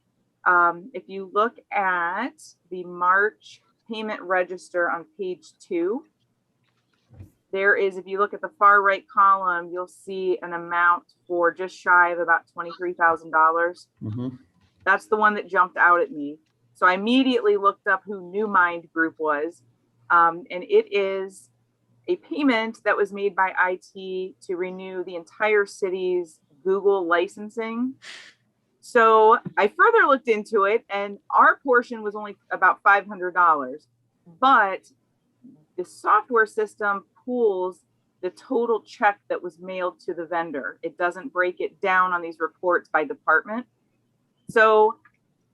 If you look at the March payment register on page 2, there is, if you look at the far right column, you'll see an amount for just shy of about $23,000. Mm-hmm. That's the one that jumped out at me. So I immediately looked up who New Mind Group was. And it is a payment that was made by IT to renew the entire city's Google licensing. So I further looked into it, and our portion was only about $500, but the software system pools the total check that was mailed to the vendor. It doesn't break it down on these reports by department. So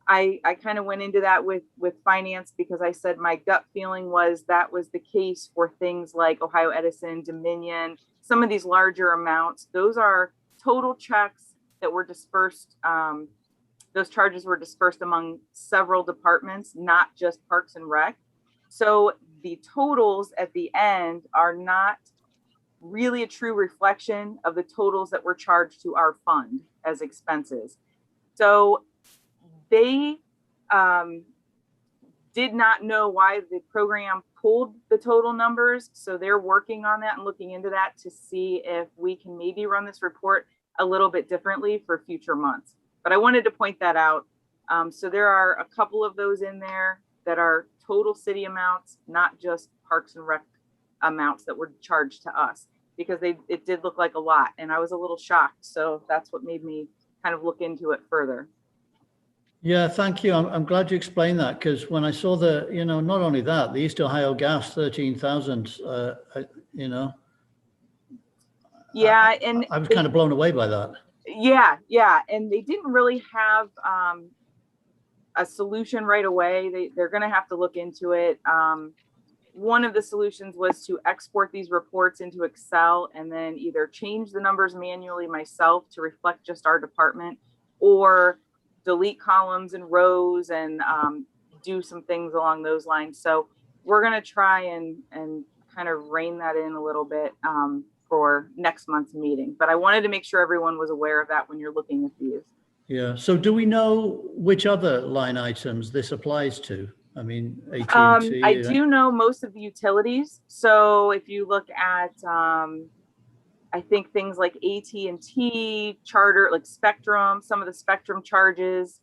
I kind of went into that with finance because I said my gut feeling was that was the case for things like Ohio Edison, Dominion, some of these larger amounts. Those are total checks that were dispersed. Those charges were dispersed among several departments, not just Parks and Rec. So the totals at the end are not really a true reflection of the totals that were charged to our fund as expenses. So they did not know why the program pulled the total numbers. So they're working on that and looking into that to see if we can maybe run this report a little bit differently for future months. But I wanted to point that out. So there are a couple of those in there that are total city amounts, not just Parks and Rec amounts that were charged to us, because it did look like a lot. And I was a little shocked. So that's what made me kind of look into it further. Yeah, thank you. I'm glad you explained that, because when I saw not only that, the East Ohio Gas 13,000, Yeah, and I was kind of blown away by that. Yeah, and they didn't really have a solution right away. They're going to have to look into it. One of the solutions was to export these reports into Excel and then either change the numbers manually myself to reflect just our department, or delete columns and rows and do some things along those lines. So we're going to try and kind of rein that in a little bit for next month's meeting. But I wanted to make sure everyone was aware of that when you're looking at these. Yeah. So do we know which other line items this applies to? I mean, AT&T. I do know most of the utilities. So if you look at, I think things like AT&T, Charter, like Spectrum, some of the Spectrum charges,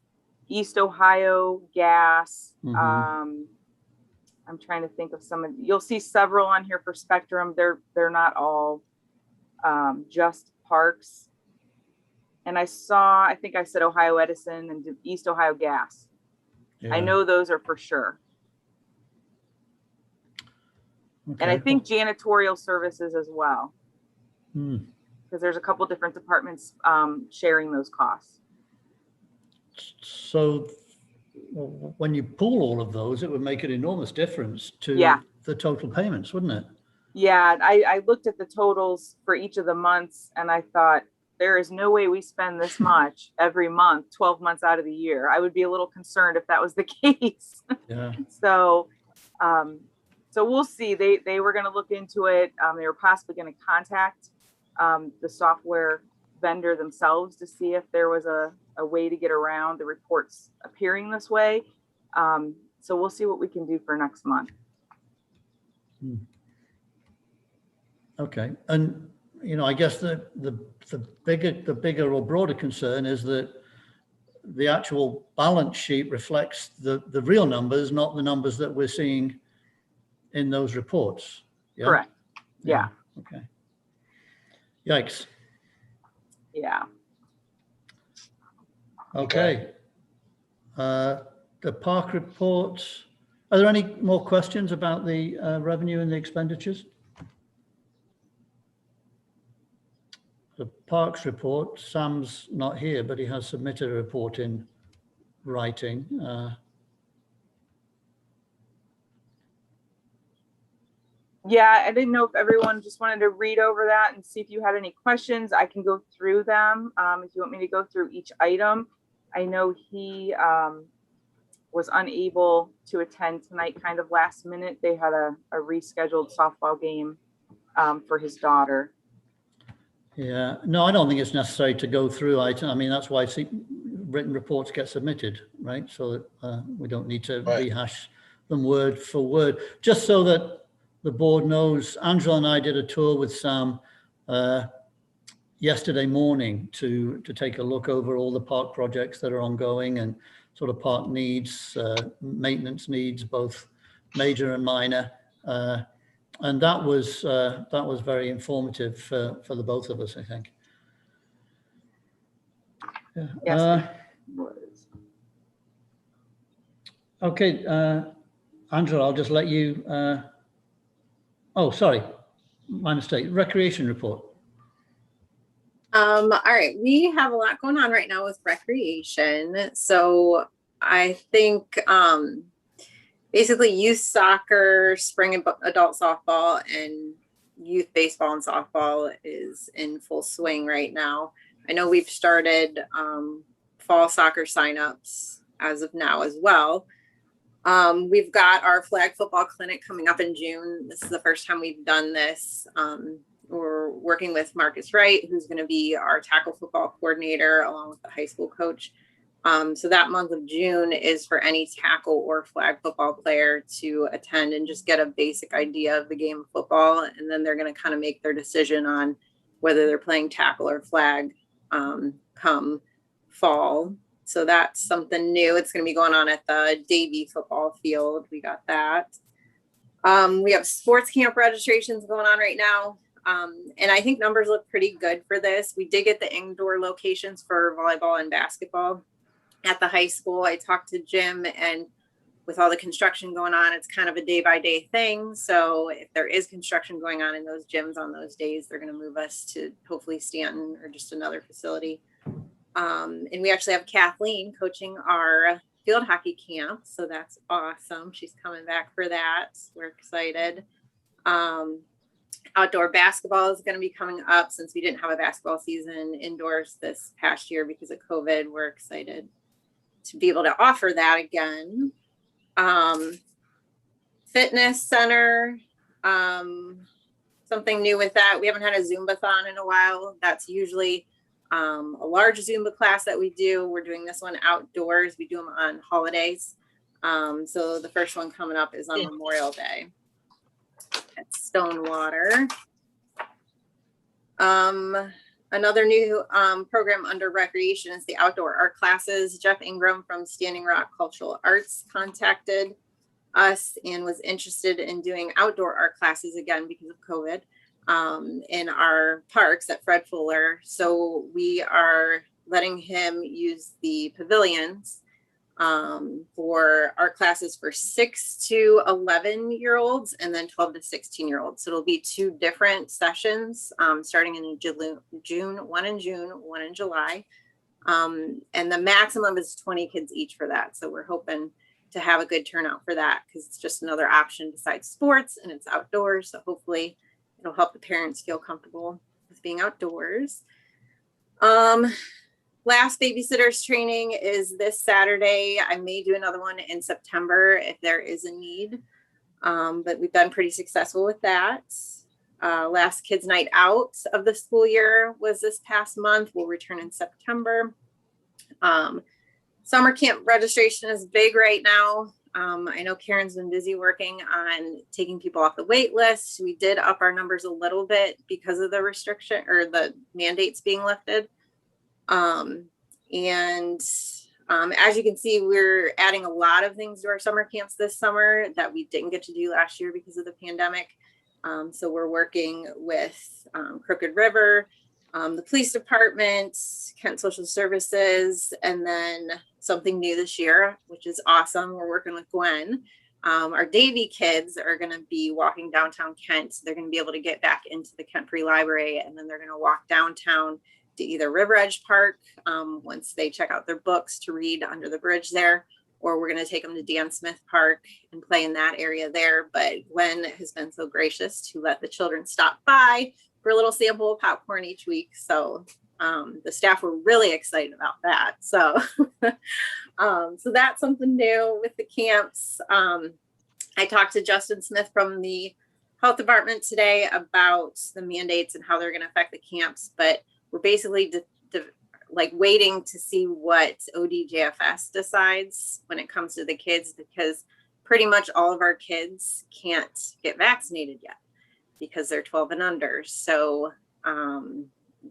East Ohio Gas. Mm-hmm. I'm trying to think of some of, you'll see several on here for Spectrum. They're not all just Parks. And I think I said Ohio Edison and East Ohio Gas. Yeah. I know those are for sure. Okay. And I think janitorial services as well. Because there's a couple different departments sharing those costs. So when you pool all of those, it would make an enormous difference to the total payments, wouldn't it? Yeah, I looked at the totals for each of the months and I thought, there is no way we spend this much every month, 12 months out of the year. I would be a little concerned if that was the case. Yeah. So we'll see. They were going to look into it. They were possibly going to contact the software vendor themselves to see if there was a way to get around the reports appearing this way. So we'll see what we can do for next month. Okay. And I guess the bigger or broader concern is that the actual balance sheet reflects the real numbers, not the numbers that we're seeing in those reports. Yeah? Correct. Yeah. Okay. Yikes. Yeah. Okay. The park reports. Are there any more questions about the revenue and the expenditures? The parks report, Sam's not here, but he has submitted a report in writing. Yeah, I didn't know if everyone just wanted to read over that and see if you had any questions. I can go through them if you want me to go through each item. I know he was unable to attend tonight kind of last minute. They had a rescheduled softball game for his daughter. Yeah, no, I don't think it's necessary to go through item. I mean, that's why written reports get submitted, right? So that we don't need to rehash them word for word, just so that the board knows. Angela and I did a tour with Sam yesterday morning to take a look over all the park projects that are ongoing and sort of park needs, maintenance needs, both major and minor. And that was very informative for the both of us, I think. Yeah. Yes, Okay, Angela, I'll just let you. Oh, sorry, my mistake. Recreation report. All right, we have a lot going on right now with recreation. So I think basically youth soccer, spring adult softball, and youth baseball and softball is in full swing right now. I know we've started fall soccer signups as of now as well. We've got our flag football clinic coming up in June. This is the first time we've done this. We're working with Marcus Wright, who's going to be our tackle football coordinator along with the high school coach. So that month of June is for any tackle or flag football player to attend and just get a basic idea of the game of football. And then they're going to kind of make their decision on whether they're playing tackle or flag come fall. So that's something new. It's going to be going on at the Davie football field. We got that. We have sports camp registrations going on right now. And I think numbers look pretty good for this. We did get the indoor locations for volleyball and basketball at the high school. I talked to Jim, and with all the construction going on, it's kind of a day-by-day thing. So if there is construction going on in those gyms on those days, they're going to move us to hopefully Stanton or just another facility. And we actually have Kathleen coaching our field hockey camp. So that's awesome. She's coming back for that. We're excited. Outdoor basketball is going to be coming up since we didn't have a basketball season indoors this past year because of COVID. We're excited to be able to offer that again. Fitness center, something new with that. We haven't had a Zumba-thon in a while. That's usually a large Zumba class that we do. We're doing this one outdoors. We do them on holidays. So the first one coming up is on Memorial Day at Stonewater. Another new program under recreation is the outdoor art classes. Jeff Ingram from Standing Rock Cultural Arts contacted us and was interested in doing outdoor art classes again because of COVID in our parks at Fred Fuller. So we are letting him use the pavilions for art classes for 6 to 11-year-olds and then 12 to 16-year-olds. So it'll be 2 different sessions starting in June, one in June, one in July. And the maximum is 20 kids each for that. So we're hoping to have a good turnout for that because it's just another option besides sports and it's outdoors. So hopefully it'll help the parents feel comfortable with being outdoors. Last babysitters training is this Saturday. I may do another one in September if there is a need, but we've been pretty successful with that. Last kids night out of the school year was this past month. We'll return in September. Summer camp registration is big right now. I know Karen's been busy working on taking people off the wait list. We did up our numbers a little bit because of the restriction or the mandates being lifted. As you can see, we're adding a lot of things to our summer camps this summer that we didn't get to do last year because of the pandemic. So we're working with Crooked River, the police department, Kent Social Services, and then something new this year, which is awesome. We're working with Gwen Our Davy kids are going to be walking downtown Kent. So they're going to be able to get back into the Kent Free Library, and then they're going to walk downtown to either River Edge Park once they check out their books to read under the bridge there, or we're going to take them to Dan Smith Park and play in that area there. But Gwen has been so gracious to let the children stop by for a little sample of popcorn each week. So the staff were really excited about that. So, so that's something new with the camps. I talked to Justin Smith from the health department today about the mandates and how they're going to affect the camps, but we're basically like waiting to see what ODJFS decides when it comes to the kids, because pretty much all of our kids can't get vaccinated yet because they're 12 and under. So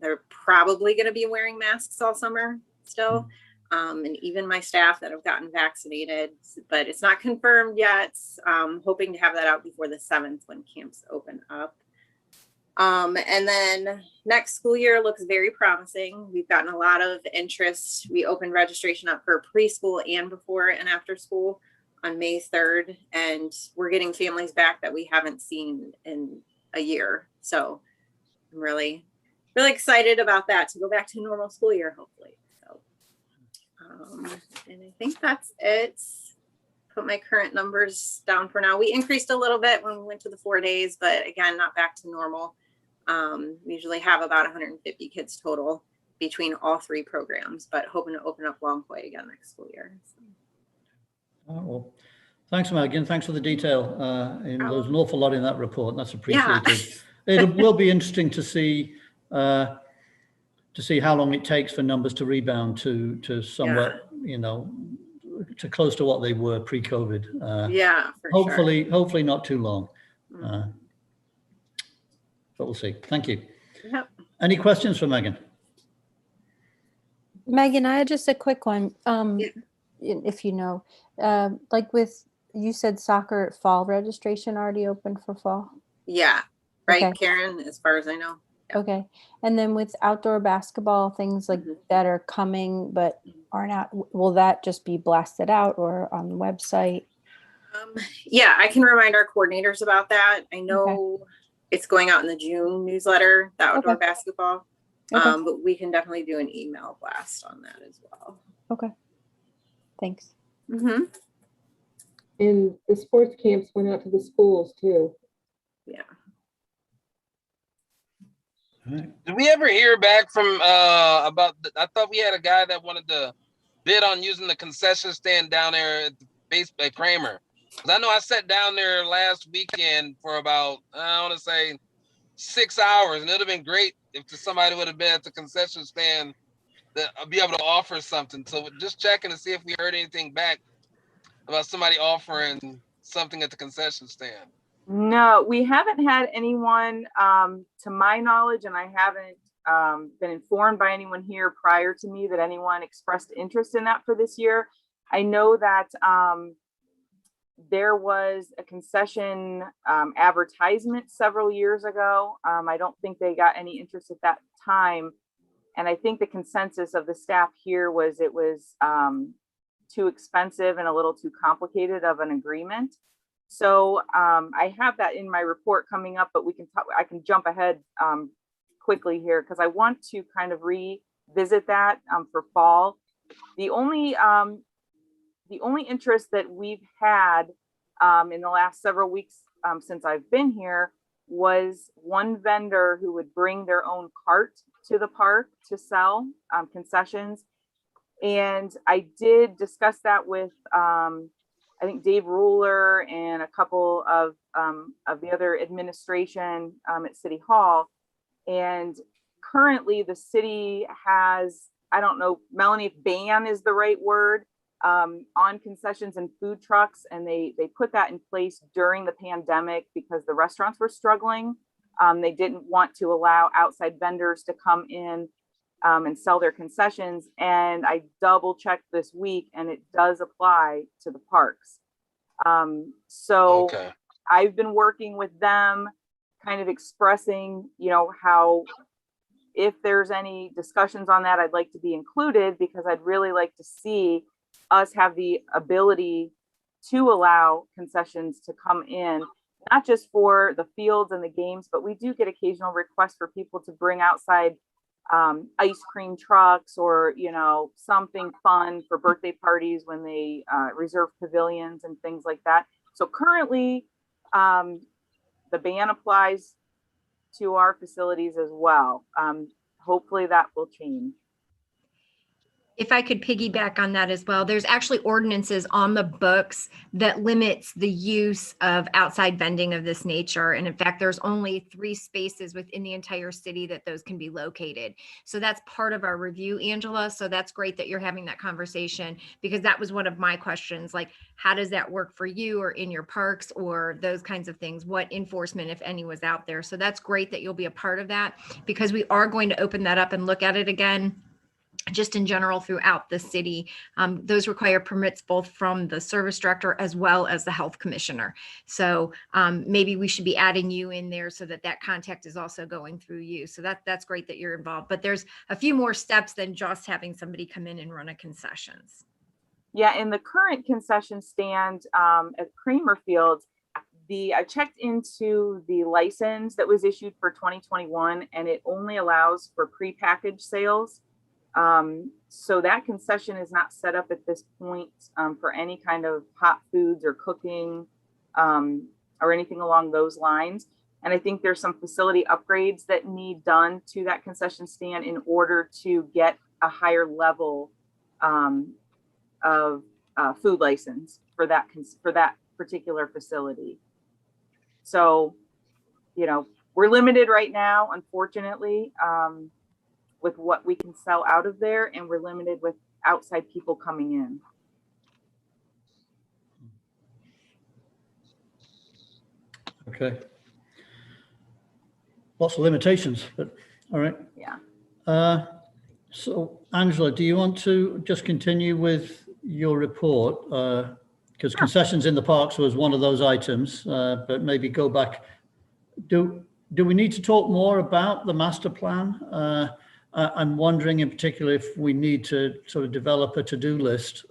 they're probably going to be wearing masks all summer still. And even my staff that have gotten vaccinated, but it's not confirmed yet. Hoping to have that out before the 7th when camps open up. And then next school year looks very promising. We've gotten a lot of interest. We opened registration up for preschool and before and after school on May 3rd. And we're getting families back that we haven't seen in a year. So I'm really excited about that, to go back to a normal school year, hopefully. So, and I think that's it. Put my current numbers down for now. We increased a little bit when we went to the 4 days, but again, not back to normal. We usually have about 150 kids total between all 3 programs, but hoping to open up Longpoint again next school year. So. Well, thanks, Megan. Thanks for the detail. There's an awful lot in that report. That's appreciated. Yeah. It will be interesting to see how long it takes for numbers to rebound to somewhat, to close to what they were pre-COVID. Yeah, for sure. Hopefully not too long. But we'll see. Thank you. Yep. Any questions for Megan? Megan, I had just a quick one. If you know, you said soccer fall registration already open for fall? Yeah. Right, okay. Karen, as far as I know. Yeah. Okay. And then with outdoor basketball, things like that are coming but aren't out, will that just be blasted out or on the website? Yeah, I can remind our coordinators about that. I know it's going out in the June newsletter, the outdoor basketball. But we can definitely do an email blast on that as well. Okay. Thanks. And the sports camps went out to the schools too. Yeah. Did we ever hear back from about? I thought we had a guy that wanted to bid on using the concession stand down there at the base at Kramer. I know I sat down there last weekend for about, I want to say 6 hours, and it would have been great if somebody would have been at the concession stand that I'd be able to offer something. So just checking to see if we heard anything back about somebody offering something at the concession stand. No, we haven't had anyone, to my knowledge, and I haven't been informed by anyone here prior to me that anyone expressed interest in that for this year. I know that there was a concession advertisement several years ago. I don't think they got any interest at that time. And I think the consensus of the staff here was it was too expensive and a little too complicated of an agreement. So I have that in my report coming up, but I can jump ahead quickly here because I want to kind of revisit that for fall. The only interest that we've had in the last several weeks since I've been here was one vendor who would bring their own cart to the park to sell concessions. And I did discuss that with I think Dave Ruler and a couple of the other administration at City Hall. And currently the city has, I don't know, Melanie, if ban is the right word, on concessions and food trucks. And they put that in place during the pandemic because the restaurants were struggling. They didn't want to allow outside vendors to come in and sell their concessions. And I double checked this week and it does apply to the parks. So I've been working with them, kind of expressing, how if there's any discussions on that, I'd like to be included because I'd really like to see us have the ability to allow concessions to come in, not just for the fields and the games, but we do get occasional requests for people to bring outside ice cream trucks or, you know, something fun for birthday parties when they reserve pavilions and things like that. So currently, the ban applies to our facilities as well. Hopefully that will change. If I could piggyback on that as well, there's actually ordinances on the books that limits the use of outside vending of this nature. And in fact, there's only 3 spaces within the entire city that those can be located. So that's part of our review, Angela. So that's great that you're having that conversation, because that was one of my questions, like, how does that work for you or in your parks or those kinds of things? What enforcement, if any, was out there? So that's great that you'll be a part of that, because we are going to open that up and look at it again, just in general throughout the city. Those require permits both from the service director as well as the health commissioner. So maybe we should be adding you in there so that that contact is also going through you. So that's great that you're involved, but there's a few more steps than just having somebody come in and run a concessions. Yeah, in the current concession stand at Kramer Fields, I checked into the license that was issued for 2021, and it only allows for prepackaged sales. So that concession is not set up at this point for any kind of hot foods or cooking or anything along those lines. And I think there's some facility upgrades that need done to that concession stand in order to get a higher level of food license for that particular facility. So, you know, we're limited right now, unfortunately. With what we can sell out of there, and we're limited with outside people coming in. Okay. Lots of limitations, but all right. Yeah. So Angela, do you want to just continue with your report? Because Sure. Concessions in the parks was one of those items, but maybe go back. Do we need to talk more about the master plan? I'm wondering in particular if we need to sort of develop a to-do list,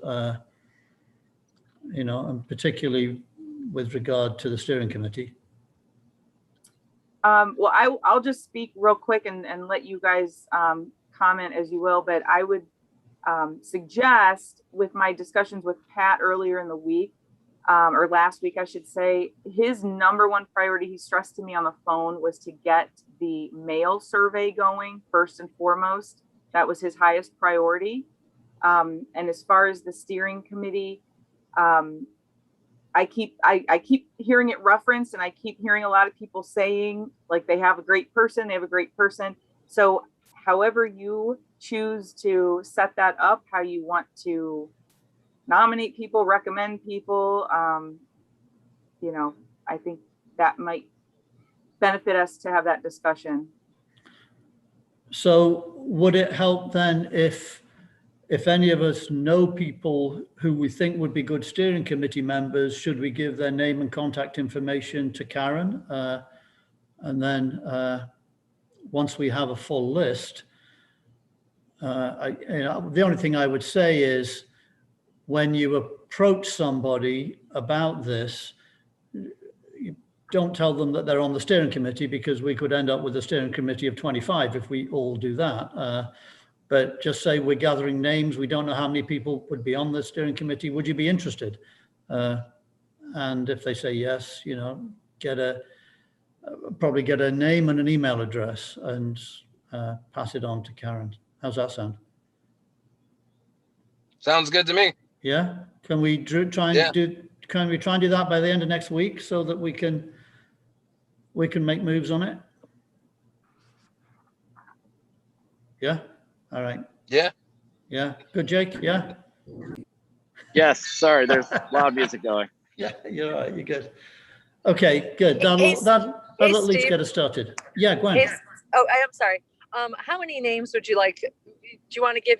you know, and particularly with regard to the steering committee. Well, I'll just speak real quick and let you guys comment as you will, but I would suggest, with my discussions with Pat earlier in the week, or last week, I should say, his number one priority, he stressed to me on the phone, was to get the mail survey going first and foremost. That was his highest priority. And as far as the steering committee, I keep hearing it referenced, and I keep hearing a lot of people saying, like, they have a great person, they have a great person. So however you choose to set that up, how you want to nominate people, recommend people, you know, I think that might benefit us to have that discussion. So would it help then if any of us know people who we think would be good steering committee members, should we give their name and contact information to Karen? And then once we have a full list, the only thing I would say is, when you approach somebody about this, you don't tell them that they're on the steering committee, because we could end up with a steering committee of 25 if we all do that. But just say we're gathering names. We don't know how many people would be on the steering committee. Would you be interested? And if they say yes, you know, probably get a name and an email address and pass it on to Karen. How's that sound? Sounds good to me. Yeah. Can we try and do that by the end of next week so that we can make moves on it? Yeah. All right. Yeah. Yeah. Good, Jake. Yeah. Yes. Sorry, there's loud music going. Yeah. You're all right. You're good. Okay. Good. That'll at least Steve. get us started. Yeah, Gwen. I'm sorry. How many names would you like? Do you want to give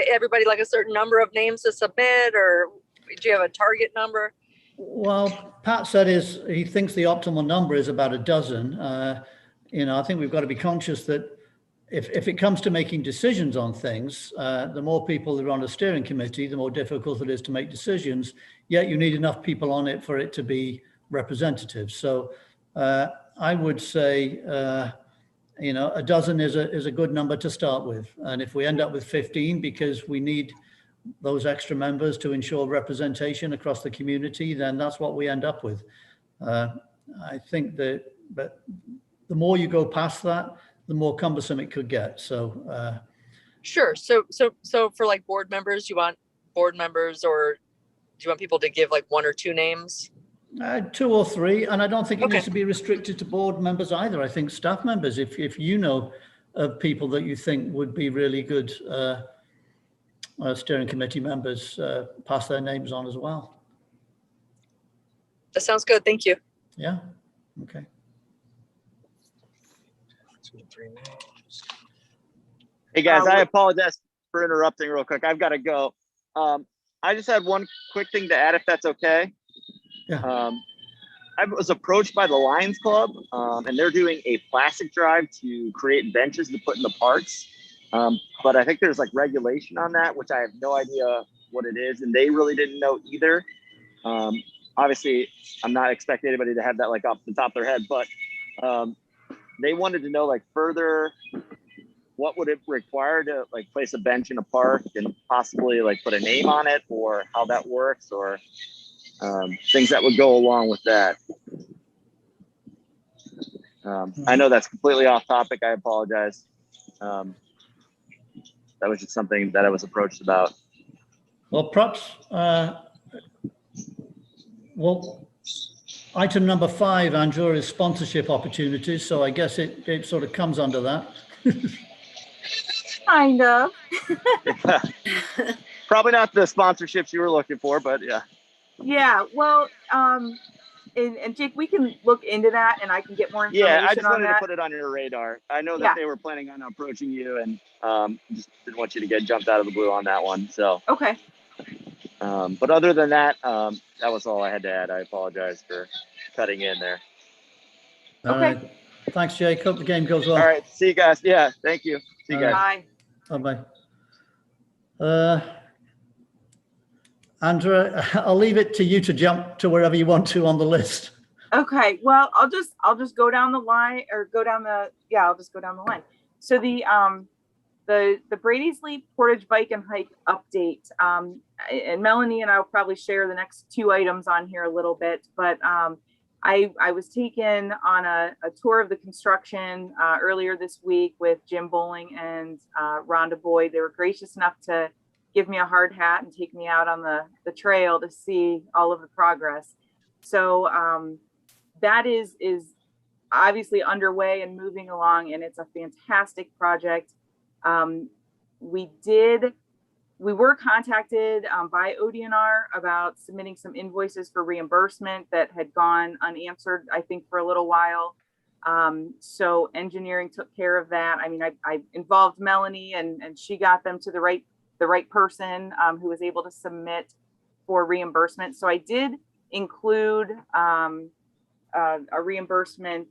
everybody like a certain number of names to submit, or do you have a target number? Well, Pat said he thinks the optimal number is about a dozen. You know, I think we've got to be conscious that if it comes to making decisions on things, the more people that are on a steering committee, the more difficult it is to make decisions, yet you need enough people on it for it to be representative. So I would say, you know, a dozen is a good number to start with. And if we end up with 15 because we need those extra members to ensure representation across the community, then that's what we end up with. I think that, but the more you go past that, the more cumbersome it could get. So Sure. So for like board members, you want board members, or do you want people to give like 1 or 2 names? 2 or 3, and I don't think it Okay. needs to be restricted to board members either. I think staff members, if you know of people that you think would be really good steering committee members, pass their names on as well. That sounds good. Thank you. Yeah. Okay. 2 or 3 names. Hey guys, I apologize for interrupting real quick. I've got to go. I just had one quick thing to add, if that's okay. Yeah. I was approached by the Lions Club, and they're doing a plastic drive to create benches to put in the parks. But I think there's like regulation on that, which I have no idea what it is, and they really didn't know either. Obviously, I'm not expecting anybody to have that like off the top of their head, but they wanted to know like further, what would it require to like place a bench in a park and possibly like put a name on it, or how that works, or things that would go along with that. I know that's completely off topic. I apologize. That was just something that I was approached about. Well, perhaps, well, item number 5, Andrew, is sponsorship opportunities. So I guess it sort of comes under that. Kind of. Probably not the sponsorships you were looking for, but yeah. Yeah, well, and Jake, we can look into that, and I can get more information Yeah, I just on wanted that. to put it on your radar. I know that they were planning on approaching you, and just didn't want you to get jumped out of the blue on that one. So, Okay. but other than that, that was all I had to add. I apologize for cutting in there. All Okay. right. Thanks, Jake. Hope the game goes well. All right, see you guys. Yeah, thank you. See you All guys. Bye. Bye-bye. Andrea, I'll leave it to you to jump to wherever you want to on the list. Okay, well, I'll just go down the line, or go down the, I'll just go down the line. So the Brady's Leap Portage Bike and Hike update, and Melanie and I'll probably share the next 2 items on here a little bit, but I was taken on a tour of the construction earlier this week with Jim Bowling and Rhonda Boyd. They were gracious enough to give me a hard hat and take me out on the trail to see all of the progress. So that is obviously underway and moving along, and it's a fantastic project. We were contacted by ODNR about submitting some invoices for reimbursement that had gone unanswered, I think, for a little while. So engineering took care of that. I mean, I involved Melanie, and she got them to the right person who was able to submit for reimbursement. So I did include a reimbursement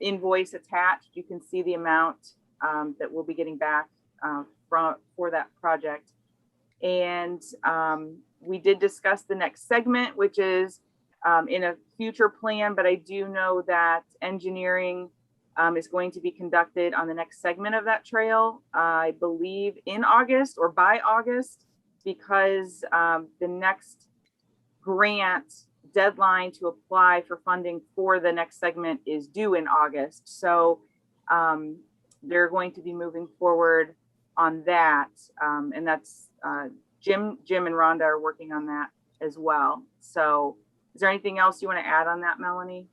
invoice attached. You can see the amount that we'll be getting back for that project. And we did discuss the next segment, which is in a future plan, but I do know that engineering is going to be conducted on the next segment of that trail, I believe in August or by August, because the next grant deadline to apply for funding for the next segment is due in August. So they're going to be moving forward on that. And that's Jim and Rhonda are working on that as well. So is there anything else you want to add on that, Melanie?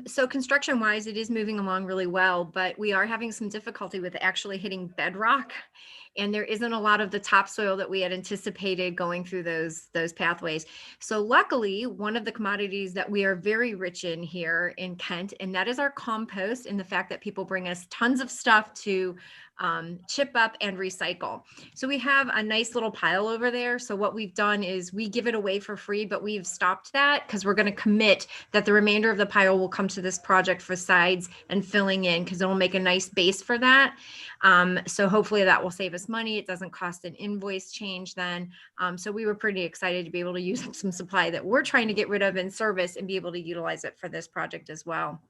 So construction wise, it is moving along really well, but we are having some difficulty with actually hitting bedrock. and there isn't a lot of the topsoil that we had anticipated going through those pathways. So luckily, one of the commodities that we are very rich in here in Kent, and that is our compost, and the fact that people bring us tons of stuff to chip up and recycle. So we have a nice little pile over there. So what we've done is we give it away for free, but we've stopped that because we're going to commit that the remainder of the pile will come to this project for sides and filling in, because it'll make a nice base for that. So hopefully that will save us money. It doesn't cost an invoice change then. So we were pretty excited to be able to use up some supply that we're trying to get rid of in service and be able to utilize it for this project as well.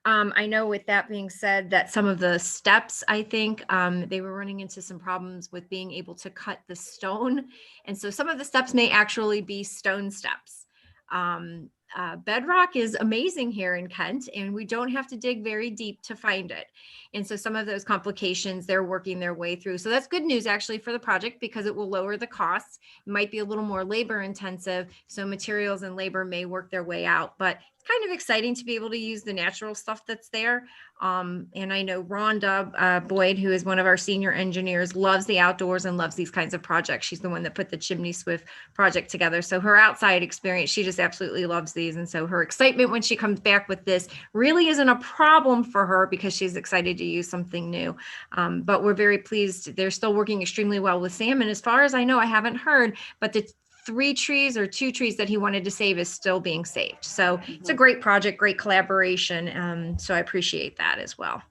I know with that being said that some of the steps, I think they were running into some problems with being able to cut the stone. And so some of the steps may actually be stone steps. Bedrock is amazing here in Kent, and we don't have to dig very deep to find it. And so some of those complications they're working their way through. So that's good news actually for the project, because it will lower the costs. It might be a little more labor intensive, so materials and labor may work their way out, but it's kind of exciting to be able to use the natural stuff that's there. And I know Rhonda Boyd, who is one of our senior engineers, loves the outdoors and loves these kinds of projects. She's the one that put the Chimney Swift project together. So her outside experience, she just absolutely loves these. And so her excitement when she comes back with this really isn't a problem for her, because she's excited to use something new. But we're very pleased. They're still working extremely well with Sam. And as far as I know, I haven't heard, but the 3 trees or 2 trees that he wanted to save is still being saved. So it's a great project, great collaboration. So I appreciate that as well.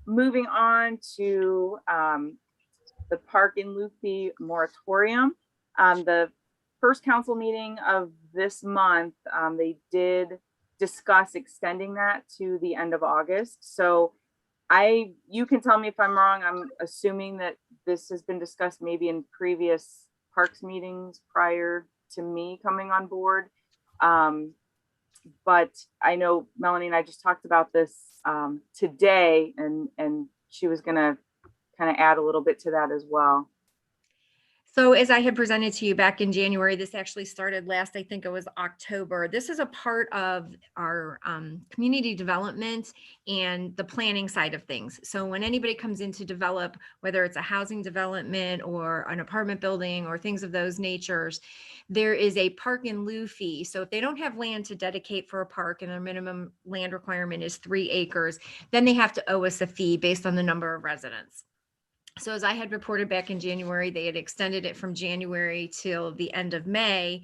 Moving on to the Park in Luthi moratorium. The first council meeting of this month, they did discuss extending that to the end of August. So you can tell me if I'm wrong. I'm assuming that this has been discussed maybe in previous parks meetings prior to me coming on board. But I know Melanie and I just talked about this today, and she was gonna kind of add a little bit to that as well. So as I had presented to you back in January, this actually started last, I think it was October. This is a part of our community development and the planning side of things. So when anybody comes in to develop, whether it's a housing development or an apartment building or things of those natures, there is a park in lieu fee. So if they don't have land to dedicate for a park and their minimum land requirement is 3 acres, then they have to owe us a fee based on the number of residents. So as I had reported back in January, they had extended it from January till the end of May,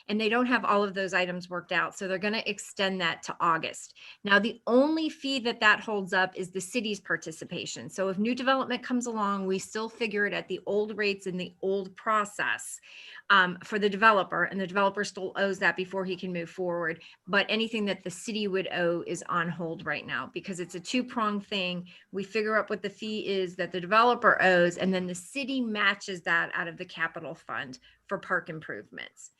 and they don't have all of those items worked out. So they're going to extend that to August. Now, the only fee that holds up is the city's participation. So if new development comes along, we still figure it at the old rates in the old process for the developer, and the developer still owes that before he can move forward. But anything that the city would owe is on hold right now, because it's a 2-pronged thing. We figure out what the fee is that the developer owes, and then the city matches that out of the capital fund for park improvements.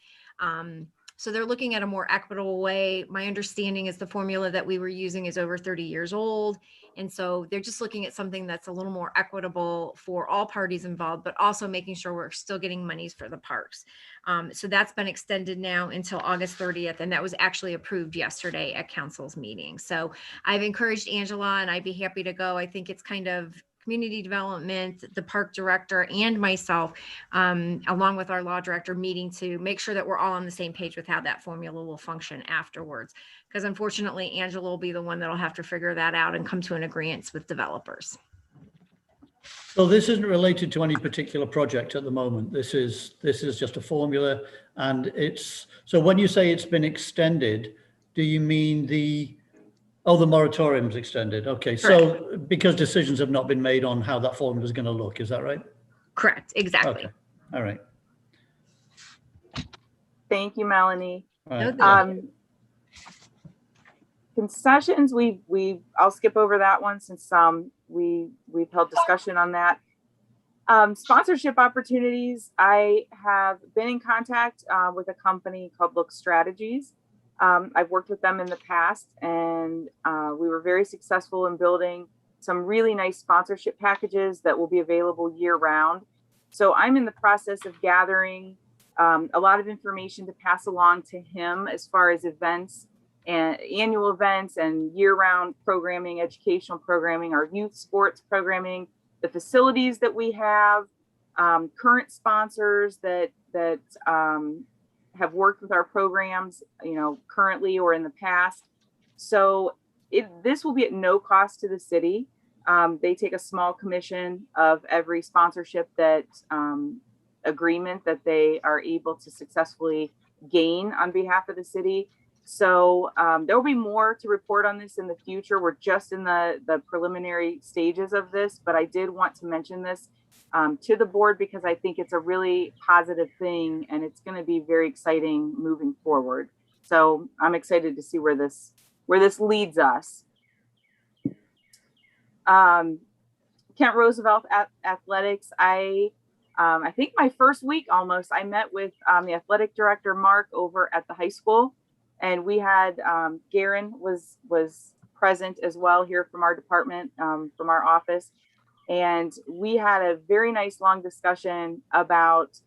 So they're looking at a more equitable way. My understanding is the formula that we were using is over 30 years old. And so they're just looking at something that's a little more equitable for all parties involved, but also making sure we're still getting monies for the parks. So that's been extended now until August 30th. And that was actually approved yesterday at council's meeting. So I've encouraged Angela, and I'd be happy to go. I think it's kind of community development, the park director, and myself, along with our law director, meeting to make sure that we're all on the same page with how that formula will function afterwards. Because unfortunately, Angela will be the one that'll have to figure that out and come to an agreement with developers. So this isn't related to any particular project at the moment. This is just a formula, and so when you say it's been extended, do you mean the moratorium's extended? Okay. Correct. So because decisions have not been made on how that formula is going to look, is that right? Correct. Exactly. Okay. All right. Thank you, Melanie. Right. Concessions, I'll skip over that one since we've held discussion on that. Sponsorship opportunities, I have been in contact with a company called Look Strategies. I've worked with them in the past, and we were very successful in building some really nice sponsorship packages that will be available year round. So I'm in the process of gathering a lot of information to pass along to him as far as events and annual events and year-round programming, educational programming, our youth sports programming, the facilities that we have, current sponsors that have worked with our programs, currently or in the past. So this will be at no cost to the city. They take a small commission of every sponsorship that agreement that they are able to successfully gain on behalf of the city. So there will be more to report on this in the future. We're just in the preliminary stages of this, but I did want to mention this to the board because I think it's a really positive thing and it's going to be very exciting moving forward. So I'm excited to see where this leads us. Kent Roosevelt Athletics. I think my first week almost, I met with the athletic director, Mark, over at the high school. And we had Garen was present as well here from our department, from our office. And we had a very nice long discussion about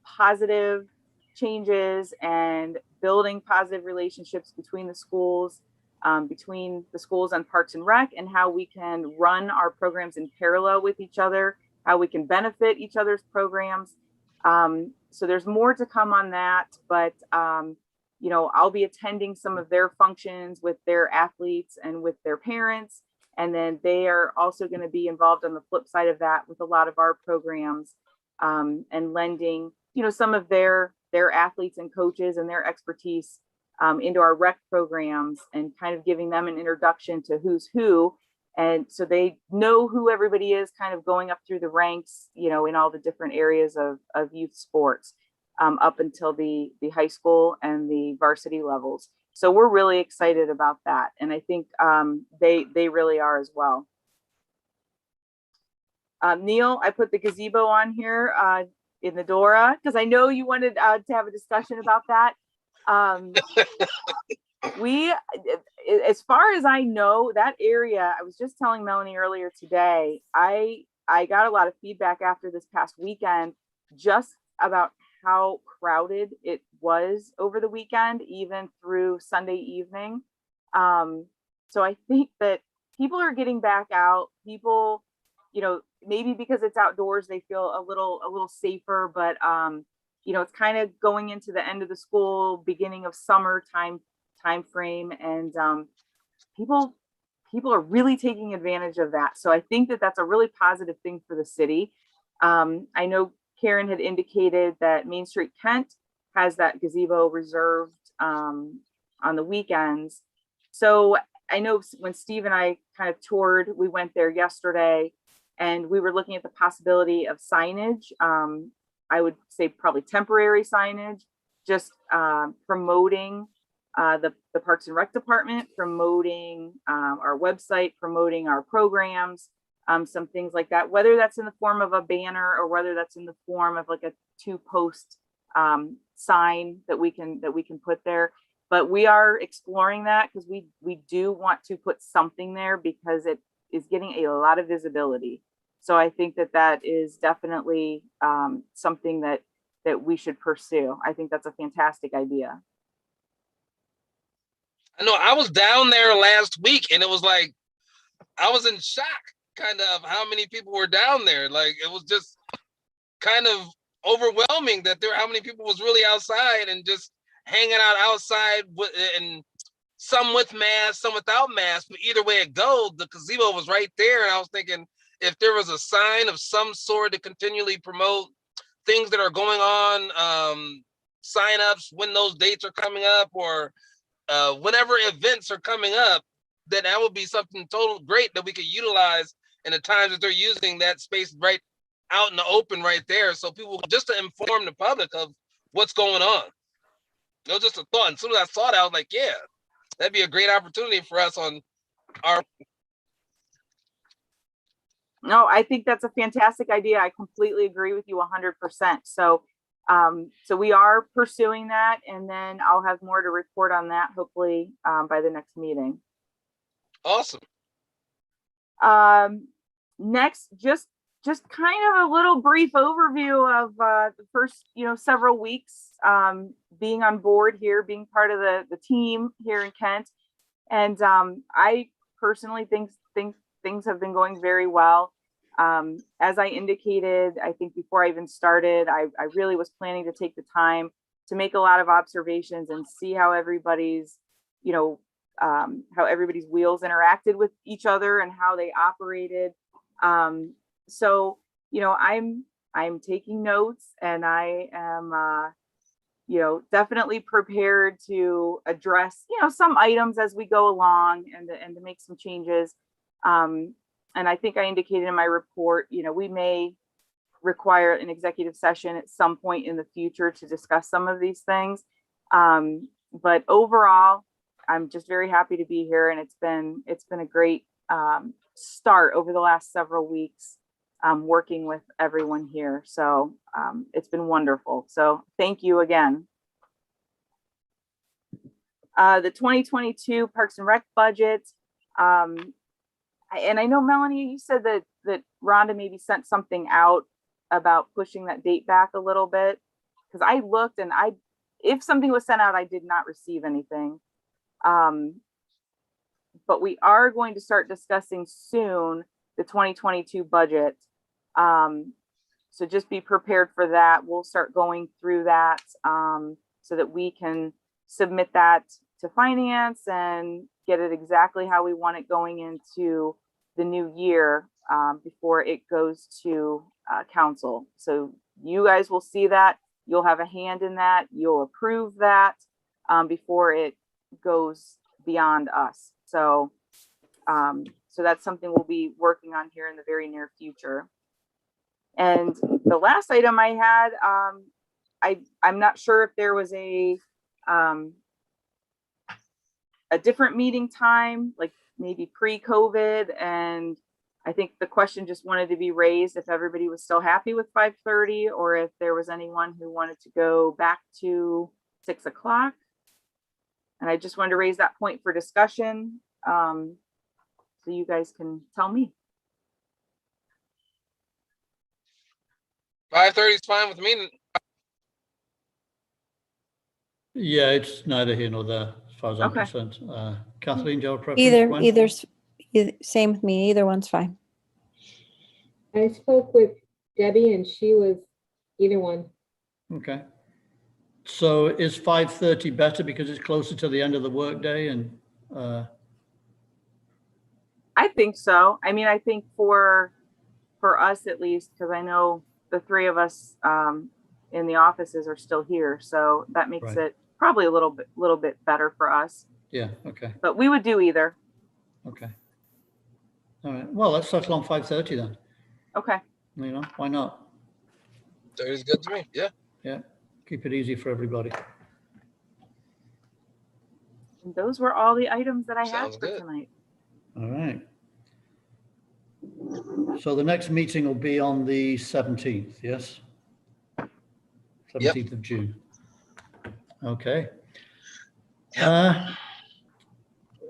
positive changes and building positive relationships between the schools and Parks and Rec, and how we can run our programs in parallel with each other, how we can benefit each other's programs. So there's more to come on that, but I'll be attending some of their functions with their athletes and with their parents. And then they are also going to be involved on the flip side of that with a lot of our programs, and lending, some of their athletes and coaches and their expertise into our rec programs and kind of giving them an introduction to who's who. And so they know who everybody is kind of going up through the ranks, in all the different areas of youth sports, up until the high school and the varsity levels. So we're really excited about that. And I think they really are as well. Neil, I put the gazebo on here in the Dora, because I know you wanted to have a discussion about that. As far as I know, that area, I was just telling Melanie earlier today, I got a lot of feedback after this past weekend just about how crowded it was over the weekend, even through Sunday evening. So I think that people are getting back out. People, maybe because it's outdoors, they feel a little safer, but it's kind of going into the end of the school, beginning of summer time frame, and people are really taking advantage of that. So I think that that's a really positive thing for the city. I know Karen had indicated that Main Street Kent has that gazebo reserved on the weekends. So I know when Steve and I kind of toured, we went there yesterday and we were looking at the possibility of signage. I would say probably temporary signage, just promoting the Parks and Rec department, promoting our website, promoting our programs, some things like that, whether that's in the form of a banner or whether that's in the form of like a 2-post sign that we can put there. But we are exploring that because we do want to put something there because it is getting a lot of visibility. So I think that is definitely something that we should pursue. I think that's a fantastic idea. I know I was down there last week and it was like, I was in shock kind of how many people were down there. Like, it was just kind of overwhelming that how many people was really outside and just hanging out outside and some with masks, some without masks, but either way it goes, the gazebo was right there. And I was thinking, if there was a sign of some sort to continually promote things that are going on, sign-ups, when those dates are coming up, or whenever events are coming up, then that would be something total great that we could utilize in the times that they're using that space right out in the open right there. So people, just to inform the public of what's going on. It was just a thought. And as soon as I saw that, I was like, yeah, that'd be a great opportunity for us on our. No, I think that's a fantastic idea. I completely agree with you 100%. So we are pursuing that, and then I'll have more to report on that, hopefully by the next meeting. Awesome. Next, just just kind of a little brief overview of the first, several weeks being on board here, being part of the team here in Kent. And I personally think things have been going very well. As I indicated, I think before I even started, I really was planning to take the time to make a lot of observations and see how everybody's, how everybody's wheels interacted with each other and how they operated. So, I'm taking notes, and I am, definitely prepared to address, some items as we go along and to make some changes. And I think I indicated in my report, we may require an executive session at some point in the future to discuss some of these things. But overall, I'm just very happy to be here, and it's been a great start over the last several weeks working with everyone here. So it's been wonderful. So thank you again. The 2022 Parks and Rec budget. And I know, Melanie, you said that Rhonda maybe sent something out about pushing that date back a little bit, because I looked, and if something was sent out, I did not receive anything. But we are going to start discussing soon the 2022 budget. So just be prepared for that. We'll start going through that so that we can submit that to finance and get it exactly how we want it going into the new year before it goes to council. So you guys will see that. You'll have a hand in that. You'll approve that before it goes beyond us. So that's something we'll be working on here in the very near future. And the last item I had, I'm not sure if there was a different meeting time, like maybe pre-COVID, and I think the question just wanted to be raised if everybody was still happy with 5:30, or if there was anyone who wanted to go back to 6 o'clock. And I just wanted to raise that point for discussion, so you guys can tell me. 5:30 is fine with me. Yeah, it's neither here nor there as far as I'm Okay. concerned. Kathleen, do you have a preference? When? Either, same with me. Either one's fine. I spoke with Debbie, and she was either one. Okay. So is 5:30 better because it's closer to the end of the workday? And I think so. I mean, I think for us at least, because I know the three of us in the offices are still here, so that makes Right. it probably a little bit better for us. yeah, okay, But we would do either. okay. All right. Well, let's settle on 5:30 then. Okay. Why not? 30 is good to me. Yeah. Yeah, keep it easy for everybody. And those were all the items that I Sounds had for good. tonight. All right. So the next meeting will be on the 17th, yes? 17th of June. Okay.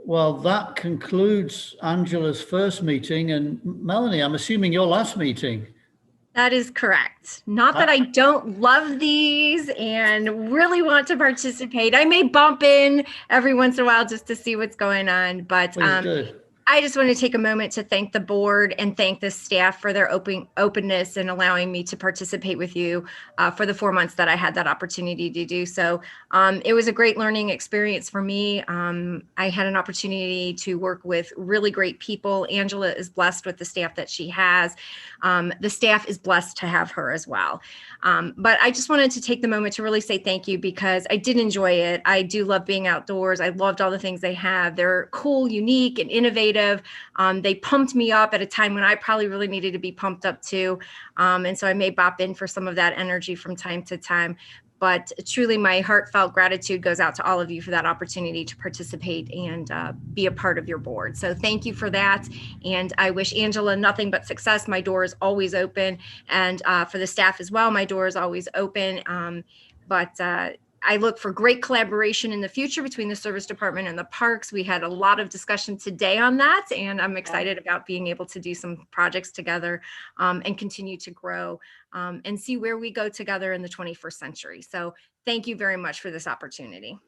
Well, that concludes Angela's first meeting, and Melanie, I'm assuming your last meeting. That is correct. Not that I don't love these and really want to participate. I may bump in every once in a while just to see what's going on, but Please do. I just want to take a moment to thank the board and thank the staff for their openness and allowing me to participate with you for the 4 months that I had that opportunity to do so. It was a great learning experience for me. I had an opportunity to work with really great people. Angela is blessed with the staff that she has. The staff is blessed to have her as well. But I just wanted to take the moment to really say thank you, because I did enjoy it. I do love being outdoors. I loved all the things they have. They're cool, unique, and innovative. They pumped me up at a time when I probably really needed to be pumped up too. And so I may bop in for some of that energy from time to time. But truly, my heartfelt gratitude goes out to all of you for that opportunity to participate and be a part of your board. So thank you for that. And I wish Angela nothing but success. My door is always open. And for the staff as well, my door is always open. But I look for great collaboration in the future between the service department and the parks. We had a lot of discussion today on that, and I'm excited about being able to do some projects together and continue to grow and see where we go together in the 21st century. So thank you very much for this opportunity.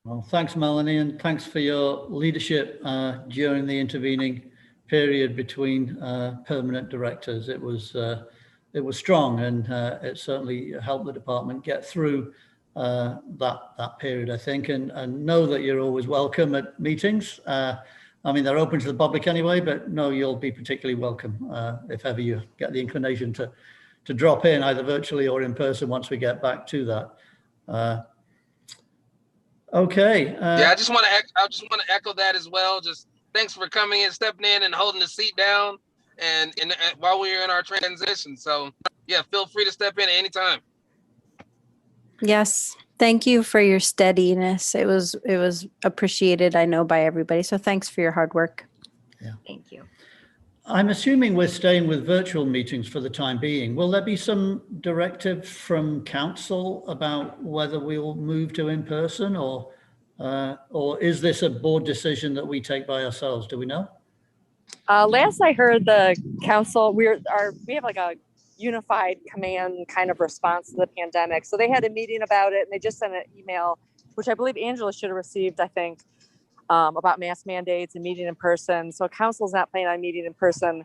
Well, thanks, Melanie, and thanks for your leadership during the intervening period between permanent directors. It was strong, and it certainly helped the department get through that period, I think, and know that you're always welcome at meetings. I mean, they're open to the public anyway, but no, you'll be particularly welcome if ever you get the inclination to drop in, either virtually or in person, once we get back to that. Okay. Yeah, I just want to echo that as well. Just thanks for coming in, stepping in, and holding the seat down, and while we were in our transition. So yeah, feel free to step in at any time. Yes. Thank you for your steadiness. It was appreciated, I know, by everybody. So thanks for your hard work. Yeah. Thank you. I'm assuming we're staying with virtual meetings for the time being. Will there be some directive from council about whether we'll move to in person, or is this a board decision that we take by ourselves? Do we know? Last I heard, the council, we have like a unified command kind of response to the pandemic. So they had a meeting about it, and they just sent an email, which I believe Angela should have received, I think, about mask mandates and meeting in person. So council's not planning on meeting in person,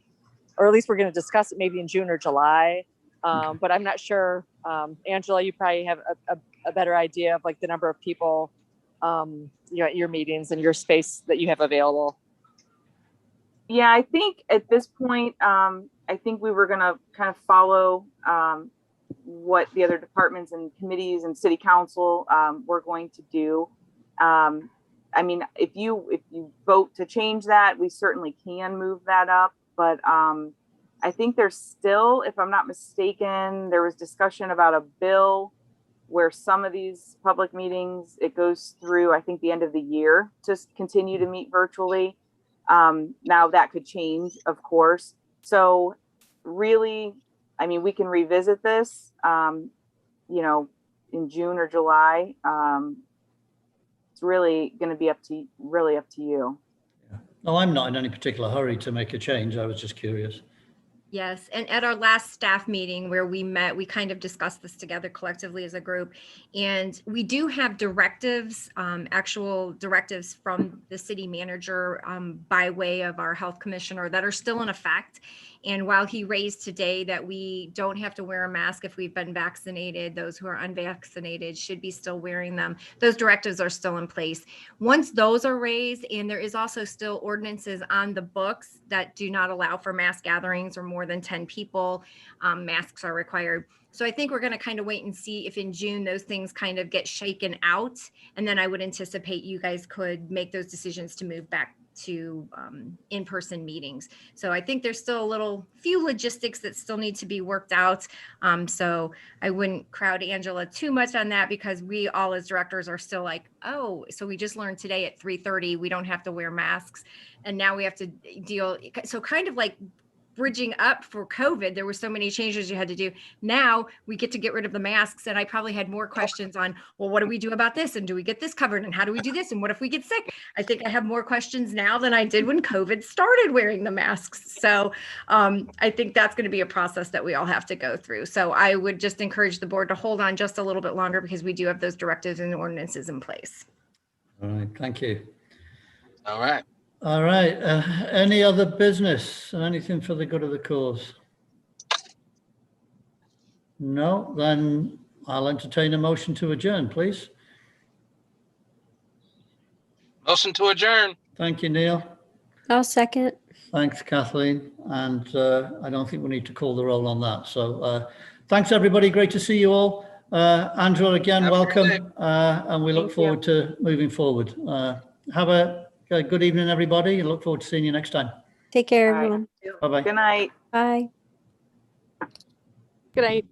or at least we're going to discuss it maybe in June or July. But I'm not sure. Angela, you probably have a better idea of like the number of people, at your meetings and your space that you have available. Yeah, I think at this point, I think we were going to kind of follow what the other departments and committees and city council were going to do. I mean, if you vote to change that, we certainly can move that up. But I think there's still, if I'm not mistaken, there was discussion about a bill where some of these public meetings, it goes through, I think, the end of the year to continue to meet virtually. Now that could change, of course. So really, I mean, we can revisit this, in June or July. It's really going to be up to you. Yeah. No, I'm not in any particular hurry to make a change. I was just curious. Yes, and at our last staff meeting where we met, we kind of discussed this together collectively as a group. And we do have directives, actual directives from the city manager by way of our health commissioner that are still in effect. And while he raised today that we don't have to wear a mask if we've been vaccinated, those who are unvaccinated should be still wearing them. Those directives are still in place. Once those are raised, and there is also still ordinances on the books that do not allow for mass gatherings or more than 10 people, masks are required. So I think we're going to kind of wait and see if in June those things kind of get shaken out. And then I would anticipate you guys could make those decisions to move back to in-person meetings. So I think there's still a few logistics that still need to be worked out. So I wouldn't crowd Angela too much on that, because we all as directors are still like, oh, so we just learned today at 3:30 we don't have to wear masks, and now we have to deal. So kind of like bridging up for COVID, there were so many changes you had to do. Now we get to get rid of the masks. And I probably had more questions on, well, what do we do about this? And do we get this covered? And how do we do this? And what if we get sick? I think I have more questions now than I did when COVID started wearing the masks. So I think that's going to be a process that we all have to go through. So I would just encourage the board to hold on just a little bit longer, because we do have those directives and ordinances in place. All right. Thank you. All right. All right. Any other business? Anything for the good of the cause? No, then I'll entertain a motion to adjourn, please. Motion to adjourn. Thank you, Neil. I'll second. Thanks, Kathleen. And I don't think we need to call the roll on that. So thanks, everybody. Great to see you all. Angela, again, welcome. And we look forward to moving forward. Have a good evening, everybody. I look forward to seeing you next time. Take care, All right. everyone. Bye-bye. Good night. Bye. Good night.